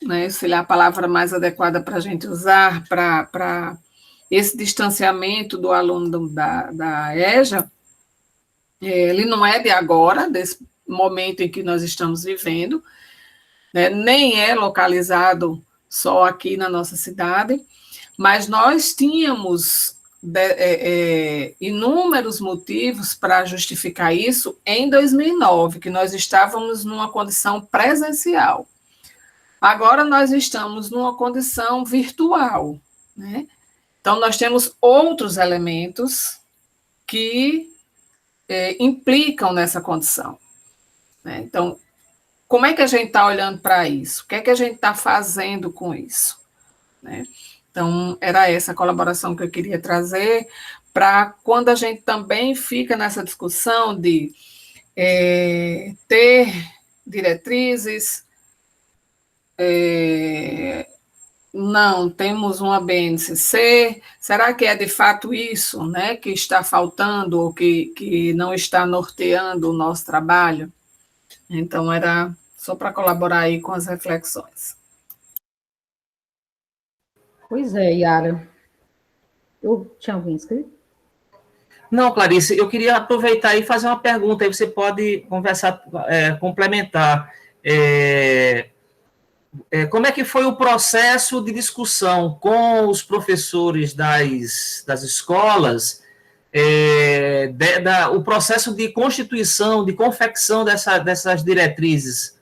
né, seria a palavra mais adequada para a gente usar para esse distanciamento do aluno da EJA, ele não é de agora, desse momento em que nós estamos vivendo, né, nem é localizado só aqui na nossa cidade, mas nós tínhamos inúmeros motivos para justificar isso em 2009, que nós estávamos numa condição presencial. Agora nós estamos numa condição virtual, né? Então, nós temos outros elementos que implicam nessa condição, né? Então, como é que a gente está olhando para isso? O que é que a gente está fazendo com isso, né? Então, era essa colaboração que eu queria trazer, para quando a gente também fica nessa discussão de ter diretrizes, não, temos uma BNCC, será que é de fato isso, né, que está faltando ou que não está norteando o nosso trabalho? Então, era só para colaborar aí com as reflexões. Pois é, Yara. Eu tinha alguém inscrito? Não, Clarice, eu queria aproveitar e fazer uma pergunta, aí você pode conversar, complementar. Como é que foi o processo de discussão com os professores das escolas, o processo de constituição, de confecção dessas diretrizes?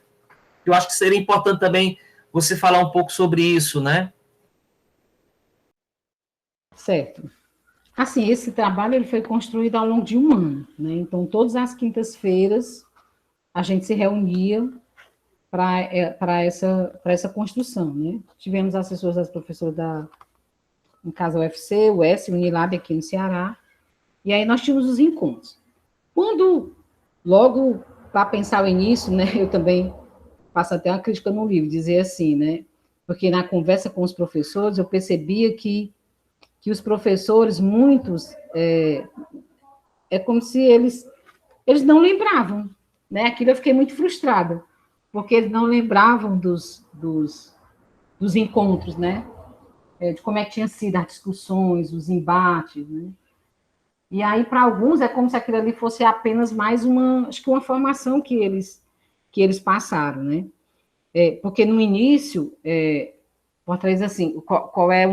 Eu acho que seria importante também você falar um pouco sobre isso, né? Certo. Assim, esse trabalho ele foi construído ao longo de um ano, né? Então, todas as quintas-feiras, a gente se reunia para essa construção, né? Tivemos assessores das professoras no caso, a UFC, o S, o Unilab aqui no Ceará, e aí nós tínhamos os encontros. Quando, logo, para pensar o início, né, eu também faço até uma crítica no livro, dizer assim, né, porque na conversa com os professores, eu percebia que os professores, muitos, como se eles não lembravam, né, aquilo eu fiquei muito frustrada, porque eles não lembravam dos encontros, né? De como é que tinha sido as discussões, os embates, né? E aí, para alguns, é como se aquilo ali fosse apenas mais acho que uma formação que eles passaram, né? Porque no início, Fortaleza, assim, qual é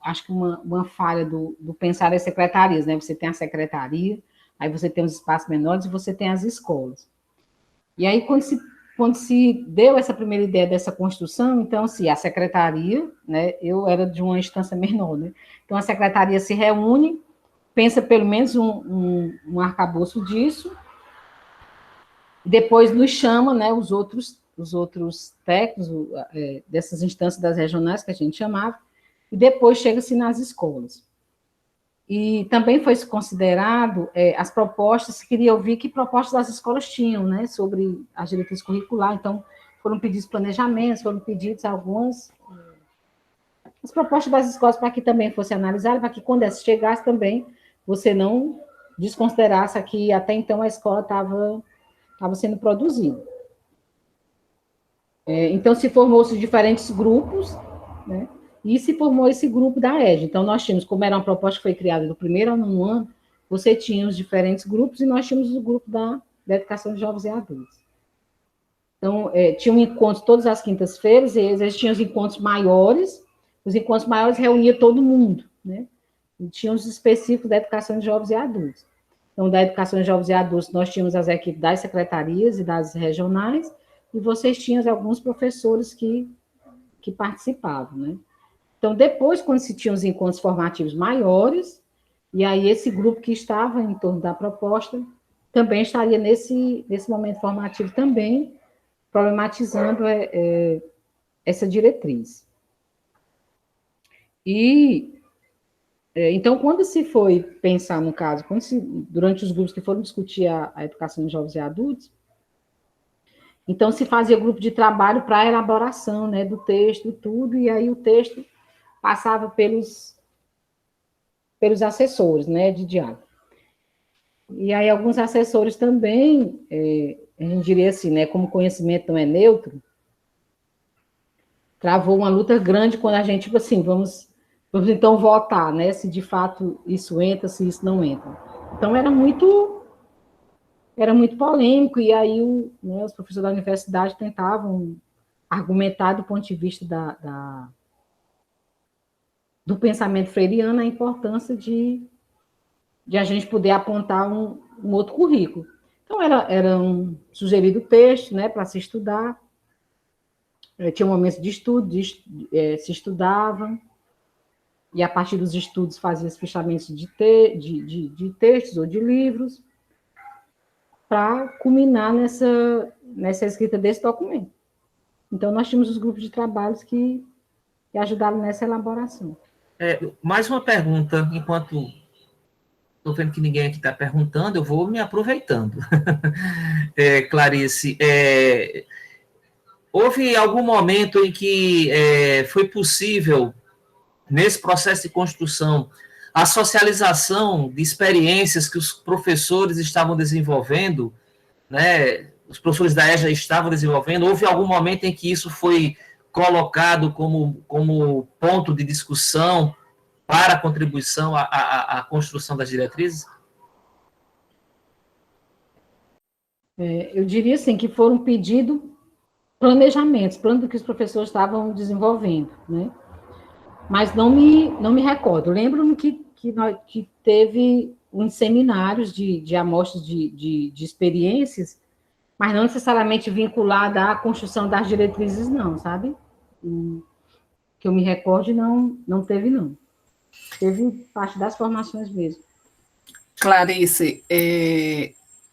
acho que uma falha do pensar as secretarias, né? Você tem a secretaria, aí você tem os espaços menores e você tem as escolas. E aí, quando se deu essa primeira ideia dessa construção, então, assim, a secretaria, né? Eu era de uma instância menor, né? Então, a secretaria se reúne, pensa pelo menos um arcabouço disso, depois nos chama, né, os outros técnicos dessas instâncias das regionais, que a gente chamava, e depois chega-se nas escolas. E também foi considerado as propostas, se queria ouvir que propostas as escolas tinham, né, sobre a diretriz curricular, então foram pedidos planejamentos, foram pedidos algumas as propostas das escolas para que também fosse analisada, para que quando essa chegasse também, você não desconsiderasse que até então a escola estava sendo produzida. Então, se formou-se diferentes grupos, né? E se formou esse grupo da EJA. Então, nós tínhamos, como era uma proposta que foi criada do primeiro ao nono ano, você tinha os diferentes grupos e nós tínhamos o grupo da educação de jovens e adultos. Então, tinham encontros todas as quintas-feiras, e eles tinham os encontros maiores reuniam todo mundo, né? E tinham os específicos da educação de jovens e adultos. Então, da educação de jovens e adultos, nós tínhamos as equipes das secretarias e das regionais, e vocês tinham alguns professores que participavam, né? Então, depois, quando se tinham os encontros formativos maiores, e aí esse grupo que estava em torno da proposta também estaria nesse momento formativo também, problematizando essa diretriz. E, então, quando se foi pensar, no caso, durante os grupos que foram discutir a educação de jovens e adultos, então se fazia grupo de trabalho para a elaboração, né, do texto e tudo, e aí o texto passava pelos assessores, né, de diálogo. E aí alguns assessores também, a gente diria assim, né, como o conhecimento não é neutro, travou uma luta grande quando a gente, tipo assim, vamos então votar, né, se de fato isso entra, se isso não entra. Então era muito polêmico, e aí os professores da universidade tentavam argumentar do ponto de vista do pensamento freiriano a importância de a gente poder apontar um outro currículo. Então, era um sugerido texto, né, para se estudar, tinha momentos de estudo, se estudava, e a partir dos estudos fazia os fechamentos de textos ou de livros, para culminar nessa escrita desse documento. Então, nós tínhamos os grupos de trabalhos que ajudaram nessa elaboração. Mais uma pergunta, enquanto estou vendo que ninguém aqui está perguntando, eu vou me aproveitando. Clarice, houve algum momento em que foi possível, nesse processo de construção, a socialização de experiências que os professores estavam desenvolvendo, né? Os professores da EJA estavam desenvolvendo? Houve algum momento em que isso foi colocado como ponto de discussão para a contribuição à construção das diretrizes? Eu diria assim, que foram pedidos planejamentos, plano do que os professores estavam desenvolvendo, né? Mas não me recordo. Lembro-me que teve uns seminários de amostras de experiências, mas não necessariamente vinculada à construção das diretrizes, não, sabe? Que eu me recorde, não teve, não. Teve parte das formações mesmo. Clarice,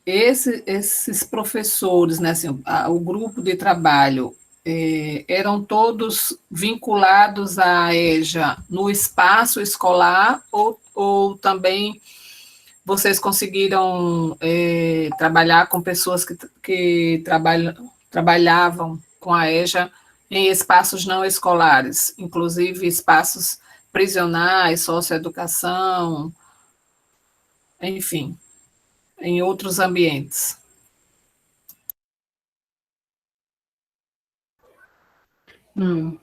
esses professores, né, assim, o grupo de trabalho, eram todos vinculados à EJA no espaço escolar, ou também vocês conseguiram trabalhar com pessoas que trabalhavam com a EJA em espaços não escolares, inclusive espaços prisionais, socioeducação, enfim, em outros ambientes? Não.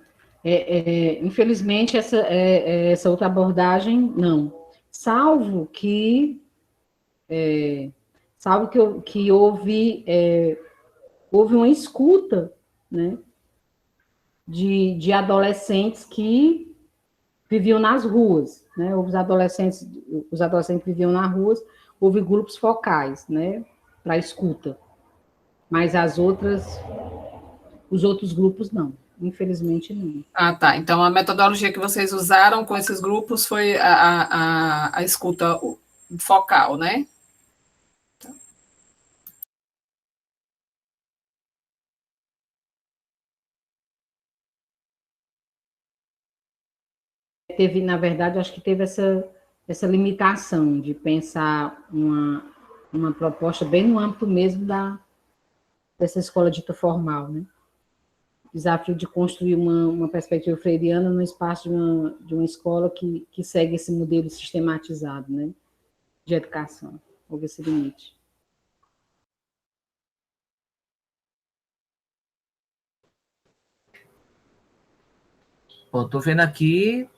Infelizmente, essa outra abordagem, não. Salvo que salvo que houve uma escuta, né, de adolescentes que viviam nas ruas, né? Os adolescentes viviam nas ruas, houve grupos focais, né, para escuta. Mas os outros grupos não, infelizmente não. Ah, tá. Então a metodologia que vocês usaram com esses grupos foi a escuta focal, né? Teve, na verdade, acho que teve essa limitação de pensar uma proposta bem no âmbito mesmo dessa escola dita formal, né? Desafio de construir uma perspectiva freiriana no espaço de uma escola que segue esse modelo sistematizado, né, de educação. Houve esse limite. Bom, estou vendo aqui,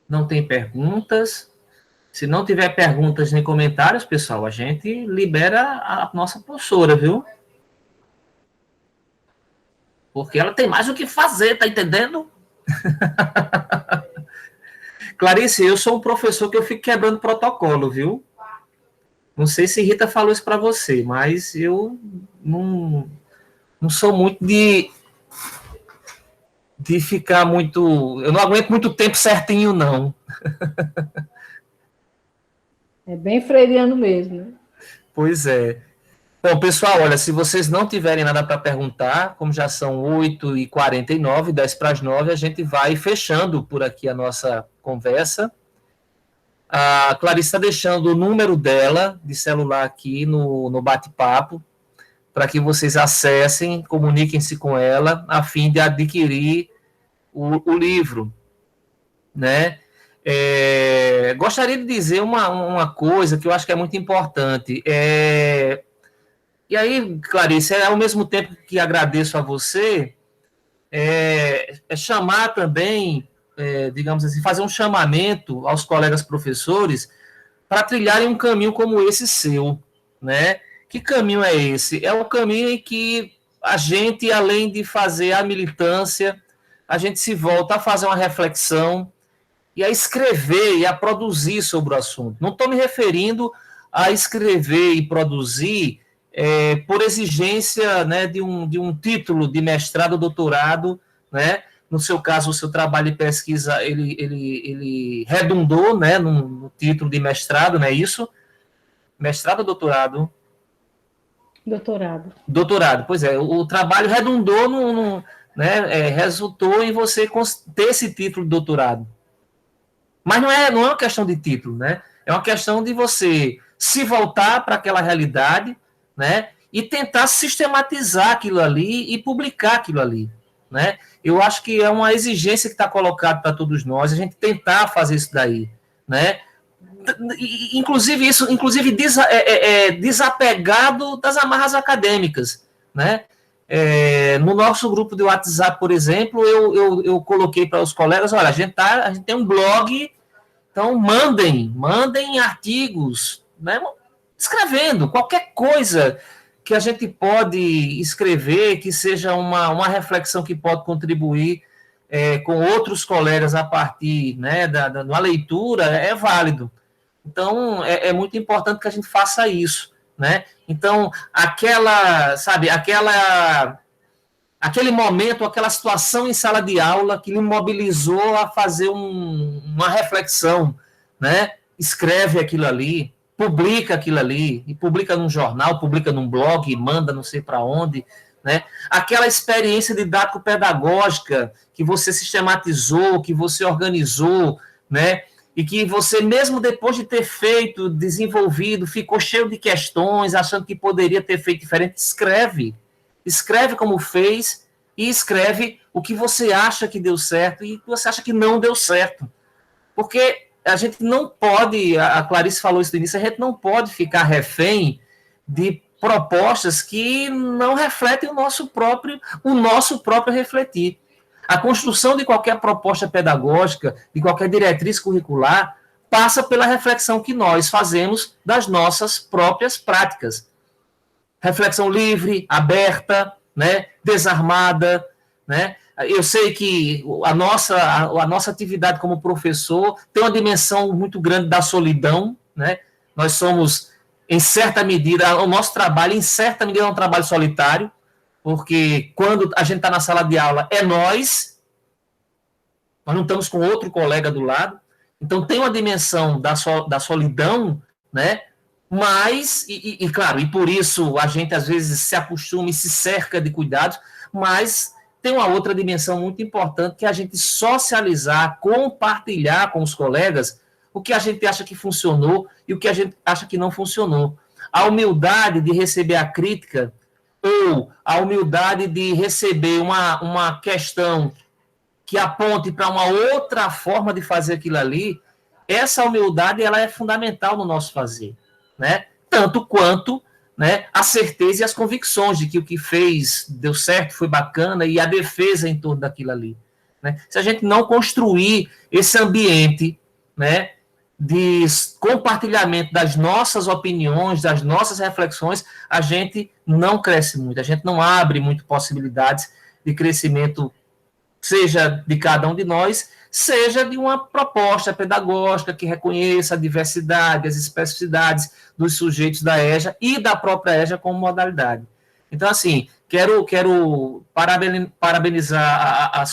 não tem perguntas. Se não tiver perguntas nem comentários, pessoal, a gente libera a nossa professora, viu? Porque ela tem mais o que fazer, tá entendendo? Clarice, eu sou um professor que eu fico quebrando protocolo, viu? Não sei se Rita falou isso para você, mas eu não sou muito de ficar muito... Eu não aguento muito tempo certinho, não. É bem freiriano mesmo, né? Pois é. Bom, pessoal, olha, se vocês não tiverem nada para perguntar, como já são 8h49, 8:50, a gente vai fechando por aqui a nossa conversa. A Clarice está deixando o número dela de celular aqui no bate-papo, para que vocês acessem, comuniquem-se com ela, a fim de adquirir o livro, né? Gostaria de dizer uma coisa que eu acho que é muito importante. E aí, Clarice, ao mesmo tempo que agradeço a você, chamar também, digamos assim, fazer um chamamento aos colegas professores para trilharem um caminho como esse seu, né? Que caminho é esse? É o caminho em que a gente, além de fazer a militância, a gente se volta a fazer uma reflexão e a escrever e a produzir sobre o assunto. Não estou me referindo a escrever e produzir por exigência, né, de um título de mestrado ou doutorado, né? No seu caso, o seu trabalho de pesquisa, ele redundou, né, no título de mestrado, não é isso? Mestrado ou doutorado? Doutorado. Doutorado, pois é. O trabalho redundou, né, resultou em você ter esse título de doutorado. Mas não é uma questão de título, né? É uma questão de você se voltar para aquela realidade, né? E tentar sistematizar aquilo ali e publicar aquilo ali, né? Eu acho que é uma exigência que está colocada para todos nós, a gente tentar fazer isso daí, né? Inclusive desapegado das amarras acadêmicas, né? No nosso grupo de WhatsApp, por exemplo, eu coloquei para os colegas, olha, a gente tem um blog, então mandem artigos, né? Escrevendo qualquer coisa que a gente pode escrever, que seja uma reflexão que pode contribuir com outros colegas a partir, né, da leitura, é válido. Então, é muito importante que a gente faça isso, né? Então, aquele momento, aquela situação em sala de aula que lhe mobilizou a fazer uma reflexão, né? Escreve aquilo ali, publica aquilo ali, e publica num jornal, publica num blog, manda não sei para onde, né? Aquela experiência didático-pedagógica que você sistematizou, que você organizou, né? E que você, mesmo depois de ter feito, desenvolvido, ficou cheio de questões, achando que poderia ter feito diferente, escreve como fez e escreve o que você acha que deu certo e o que você acha que não deu certo. Porque a gente não pode, a Clarice falou isso no início, a gente não pode ficar refém de propostas que não refletem o nosso próprio refletir. A construção de qualquer proposta pedagógica, de qualquer diretriz curricular, passa pela reflexão que nós fazemos das nossas próprias práticas. Reflexão livre, aberta, né, desarmada, né? Eu sei que a nossa atividade como professor tem uma dimensão muito grande da solidão, né? Nós somos, em certa medida, o nosso trabalho, em certa medida, é um trabalho solitário, porque quando a gente está na sala de aula, é nós não estamos com outro colega do lado, então tem uma dimensão da solidão, né? Mas, claro, e por isso a gente às vezes se acostuma e se cerca de cuidados, mas tem uma outra dimensão muito importante, que é a gente socializar, compartilhar com os colegas o que a gente acha que funcionou e o que a gente acha que não funcionou. A humildade de receber a crítica, ou a humildade de receber uma questão que aponte para uma outra forma de fazer aquilo ali, essa humildade ela é fundamental no nosso fazer, né? Tanto quanto, né, a certeza e as convicções de que o que fez deu certo, foi bacana, e a defesa em torno daquilo ali, né? Se a gente não construir esse ambiente, né, de compartilhamento das nossas opiniões, das nossas reflexões, a gente não cresce muito, a gente não abre muito possibilidades de crescimento, seja de cada um de nós, seja de uma proposta pedagógica que reconheça a diversidade, as especificidades dos sujeitos da EJA e da própria EJA como modalidade. Então, assim, quero parabenizar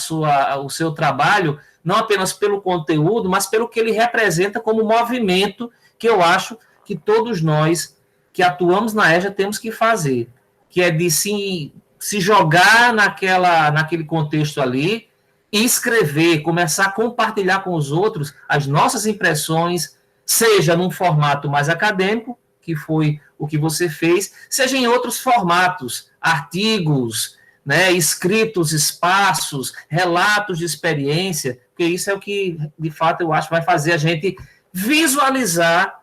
o seu trabalho, não apenas pelo conteúdo, mas pelo que ele representa como movimento, que eu acho que todos nós que atuamos na EJA temos que fazer, que é de se jogar naquele contexto ali e escrever, começar a compartilhar com os outros as nossas impressões, seja num formato mais acadêmico, que foi o que você fez, seja em outros formatos, artigos, né, escritos, espaços, relatos de experiência, porque isso é o que, de fato, eu acho vai fazer a gente visualizar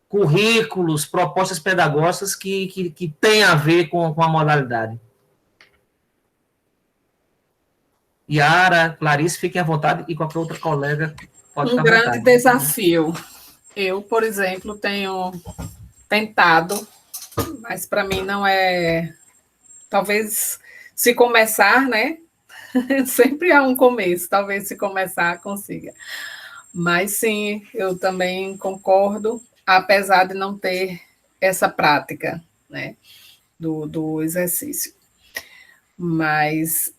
currículos, propostas pedagógicas que têm a ver com a modalidade. Yara, Clarice, fiquem à vontade, e qualquer outra colega pode ficar à vontade. Um grande desafio. Eu, por exemplo, tenho tentado, mas para mim não é... Talvez, se começar, né? Sempre há um começo, talvez se começar, consiga. Mas sim, eu também concordo, apesar de não ter essa prática, né, do exercício. Mas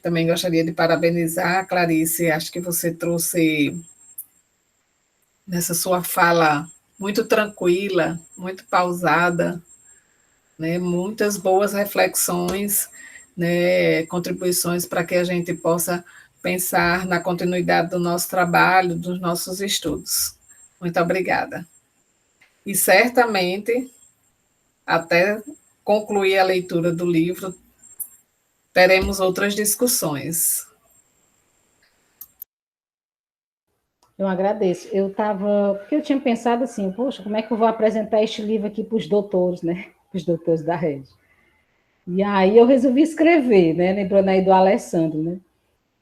também gostaria de parabenizar a Clarice, acho que você trouxe nessa sua fala muito tranquila, muito pausada, né, muitas boas reflexões, né, contribuições para que a gente possa pensar na continuidade do nosso trabalho, dos nossos estudos. Muito obrigada. E certamente, até concluir a leitura do livro, teremos outras discussões. Eu agradeço. Porque eu tinha pensado assim, poxa, como é que eu vou apresentar este livro aqui para os doutores, né? Para os doutores da rede. E aí eu resolvi escrever, né? Lembrando aí do Alessandro, né?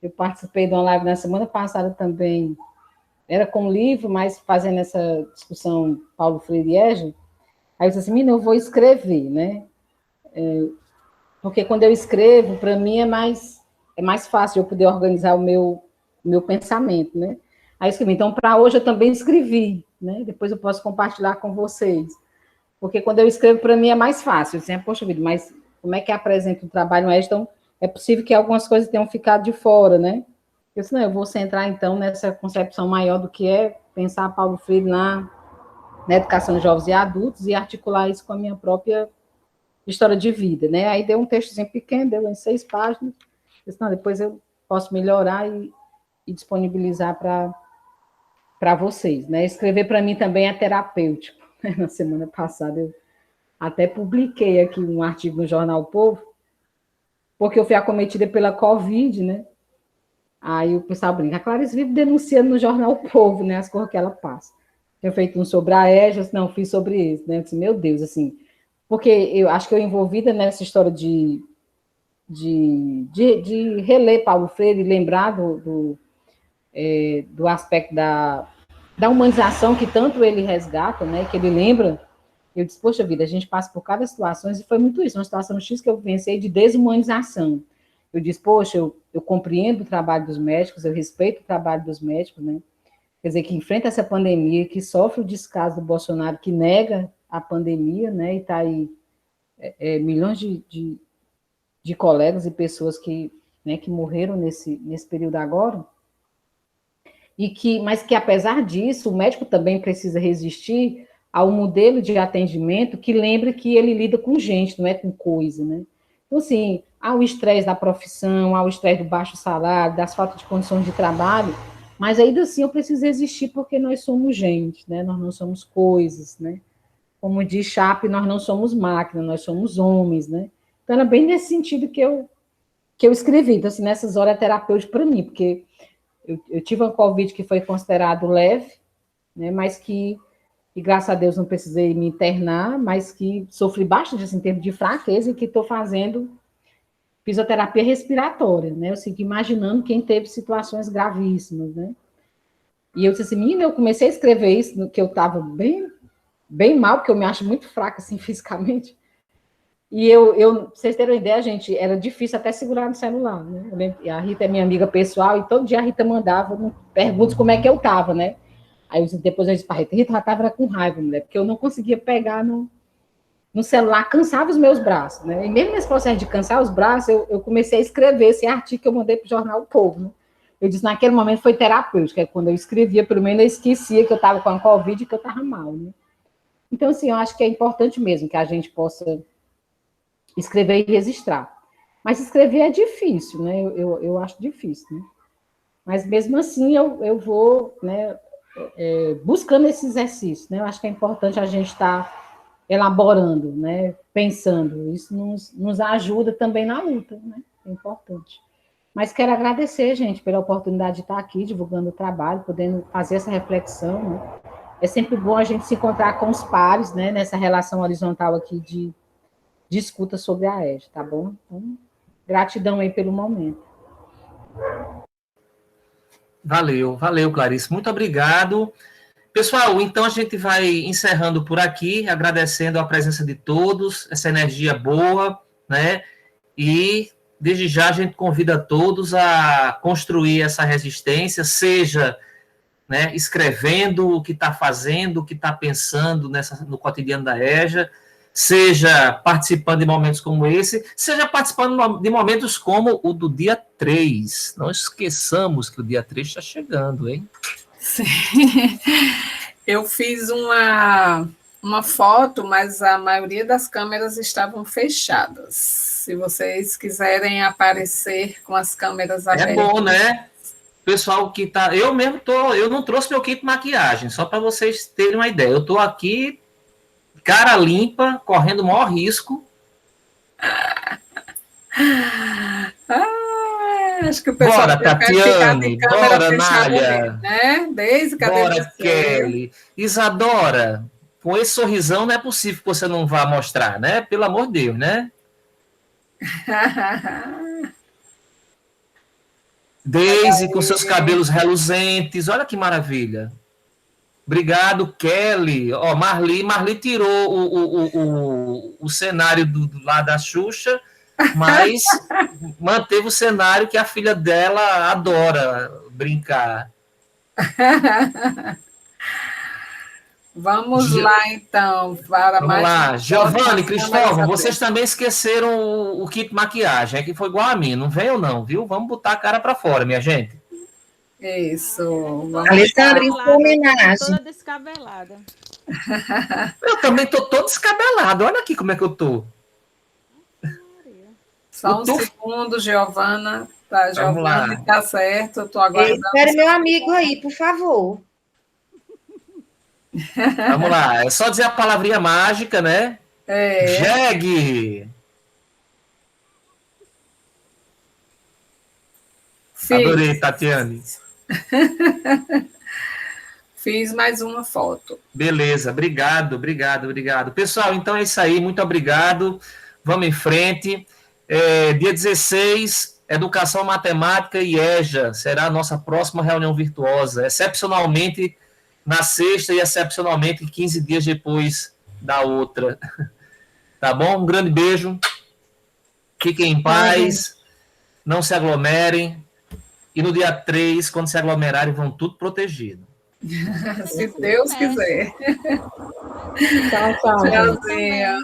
Eu participei de uma live na semana passada também, era com livro, mas fazendo essa discussão Paulo Freire e EJA. Aí eu disse assim, menina, eu vou escrever, né? Porque quando eu escrevo, para mim é mais fácil eu poder organizar o meu pensamento, né? Aí eu escrevi, então para hoje eu também escrevi, né? Depois eu posso compartilhar com vocês. Porque quando eu escrevo, para mim é mais fácil. Eu disse, poxa vida, mas como é que apresenta o trabalho no EJA? Então, é possível que algumas coisas tenham ficado de fora, né? Eu disse, não, eu vou centrar, então, nessa concepção maior do que é pensar Paulo Freire na educação de jovens e adultos e articular isso com a minha própria história de vida, né? Aí deu um textozinho pequeno, deu em 6 páginas. Eu disse, não, depois eu posso melhorar e disponibilizar para vocês, né? Escrever para mim também é terapêutico. Na semana passada eu até publiquei aqui um artigo no Jornal O Povo, porque eu fui acometida pela Covid, né? Aí o pessoal brinca, a Clarice vive denunciando no Jornal O Povo, né? As coisas que ela passa. Eu feito um sobre a EJA, não, fiz sobre isso, né? Eu disse, meu Deus, assim, porque eu acho que eu envolvida nessa história de reler Paulo Freire e lembrar do aspecto da humanização que tanto ele resgata, né, que ele lembra. Eu disse, poxa vida, a gente passa por cada situação, e foi muito isso, uma situação X que eu pensei de desumanização. Eu disse, poxa, eu compreendo o trabalho dos médicos, eu respeito o trabalho dos médicos, né? Quer dizer, que enfrenta essa pandemia, que sofre o descaso do Bolsonaro, que nega a pandemia, né? E está aí milhões de colegas e pessoas que, né, que morreram nesse período agora, mas que, apesar disso, o médico também precisa resistir ao modelo de atendimento que lembre que ele lida com gente, não é com coisa, né? Então, assim, há o estresse da profissão, há o estresse do baixo salário, das faltas de condições de trabalho, mas ainda assim eu preciso existir porque nós somos gente, né? Nós não somos coisas, né? Como diz Chape, nós não somos máquina, nós somos homens, né? Então, era bem nesse sentido que eu escrevi. Então, assim, nessas horas é terapêutico para mim, porque eu tive uma Covid que foi considerado leve, né? Mas que graças a Deus não precisei me internar, mas que sofri bastante, assim, em termos de fraqueza, e que estou fazendo fisioterapia respiratória, né? Eu fico imaginando quem teve situações gravíssimas, né? E eu disse assim, menina, eu comecei a escrever isso, que eu estava bem mal, porque eu me acho muito fraca, assim, fisicamente. E pra vocês terem uma ideia, gente, era difícil até segurar no celular, né? A Rita é minha amiga pessoal, e todo dia a Rita mandava perguntas como é que eu estava, né? Aí depois eu disse para a Rita, ela estava com raiva, mulher, porque eu não conseguia pegar no celular, cansava os meus braços, né? E mesmo nesse processo de cansar os braços, eu comecei a escrever esse artigo que eu mandei para o jornal O Povo, né? Eu disse, naquele momento foi terapêutico, é quando eu escrevia, pelo menos eu esquecia que eu estava com a Covid e que eu estava mal, né? Então, assim, eu acho que é importante mesmo que a gente possa escrever e registrar. Mas escrever é difícil, né? Eu acho difícil, né? Mas mesmo assim eu vou, né, buscando esse exercício, né? Eu acho que é importante a gente estar elaborando, né? Pensando. Isso nos ajuda também na luta, né? É importante. Mas quero agradecer, gente, pela oportunidade de estar aqui divulgando o trabalho, podendo fazer essa reflexão, né? É sempre bom a gente se encontrar com os pares, né? Nessa relação horizontal aqui de escuta sobre a EJA, tá bom? Então, gratidão aí pelo momento. Valeu, Clarice. Muito obrigado. Pessoal, então a gente vai encerrando por aqui, agradecendo a presença de todos, essa energia boa, né? E desde já a gente convida todos a construir essa resistência, seja, né, escrevendo o que está fazendo, o que está pensando no cotidiano da EJA, seja participando de momentos como esse, seja participando de momentos como o do dia 3. Não esqueçamos que o dia 3 está chegando, hein? Sim. Eu fiz uma foto, mas a maioria das câmeras estavam fechadas. Se vocês quiserem aparecer com as câmeras abertas. É bom, né? Pessoal que tá... Eu não trouxe meu kit de maquiagem, só para vocês terem uma ideia. Eu estou aqui, cara limpa, correndo o maior risco. Acho que o pessoal bora, Tatiane, bora, Nália, né? Desde bora, Kelly. Isadora, com esse sorrisão não é possível que você não vá mostrar, né? Pelo amor de Deus, né? Daisy com seus cabelos reluzentes, olha que maravilha. Obrigado, Kelly. Ó, Marli tirou o cenário do lado da Xuxa, mas manteve o cenário que a filha dela adora brincar. Vamos lá, então, para Vamos mais. lá, Giovanni, Cristóvão, vocês também esqueceram o kit maquiagem, é que foi igual a mim, não veio não, viu? Vamos botar a cara para fora, minha gente. Isso. Alessandra, em sua homenagem. Toda descabelada. Eu também tô todo descabelado, olha aqui como é que eu tô. Só um segundo, Giovana. Tá, Giovana, tá certo, eu tô aguardando. Espere meu amigo aí, por favor. Vamos lá, é só dizer a palavrinha mágica, né? Jegue! Adorei, Tatiane. Fiz mais uma foto. Beleza, obrigado. Pessoal, então é isso aí, muito obrigado. Vamos em frente. Dia 16, Educação Matemática e EJA será a nossa próxima reunião virtuosa. Excepcionalmente, na sexta e, excepcionalmente, 15 dias depois da outra. Tá bom? Um grande beijo. Fiquem em paz. Não se aglomerem. E no dia 3, quando se aglomerarem, vão tudo protegido. Se Deus quiser. Tchau, tchau. Tchauzinho.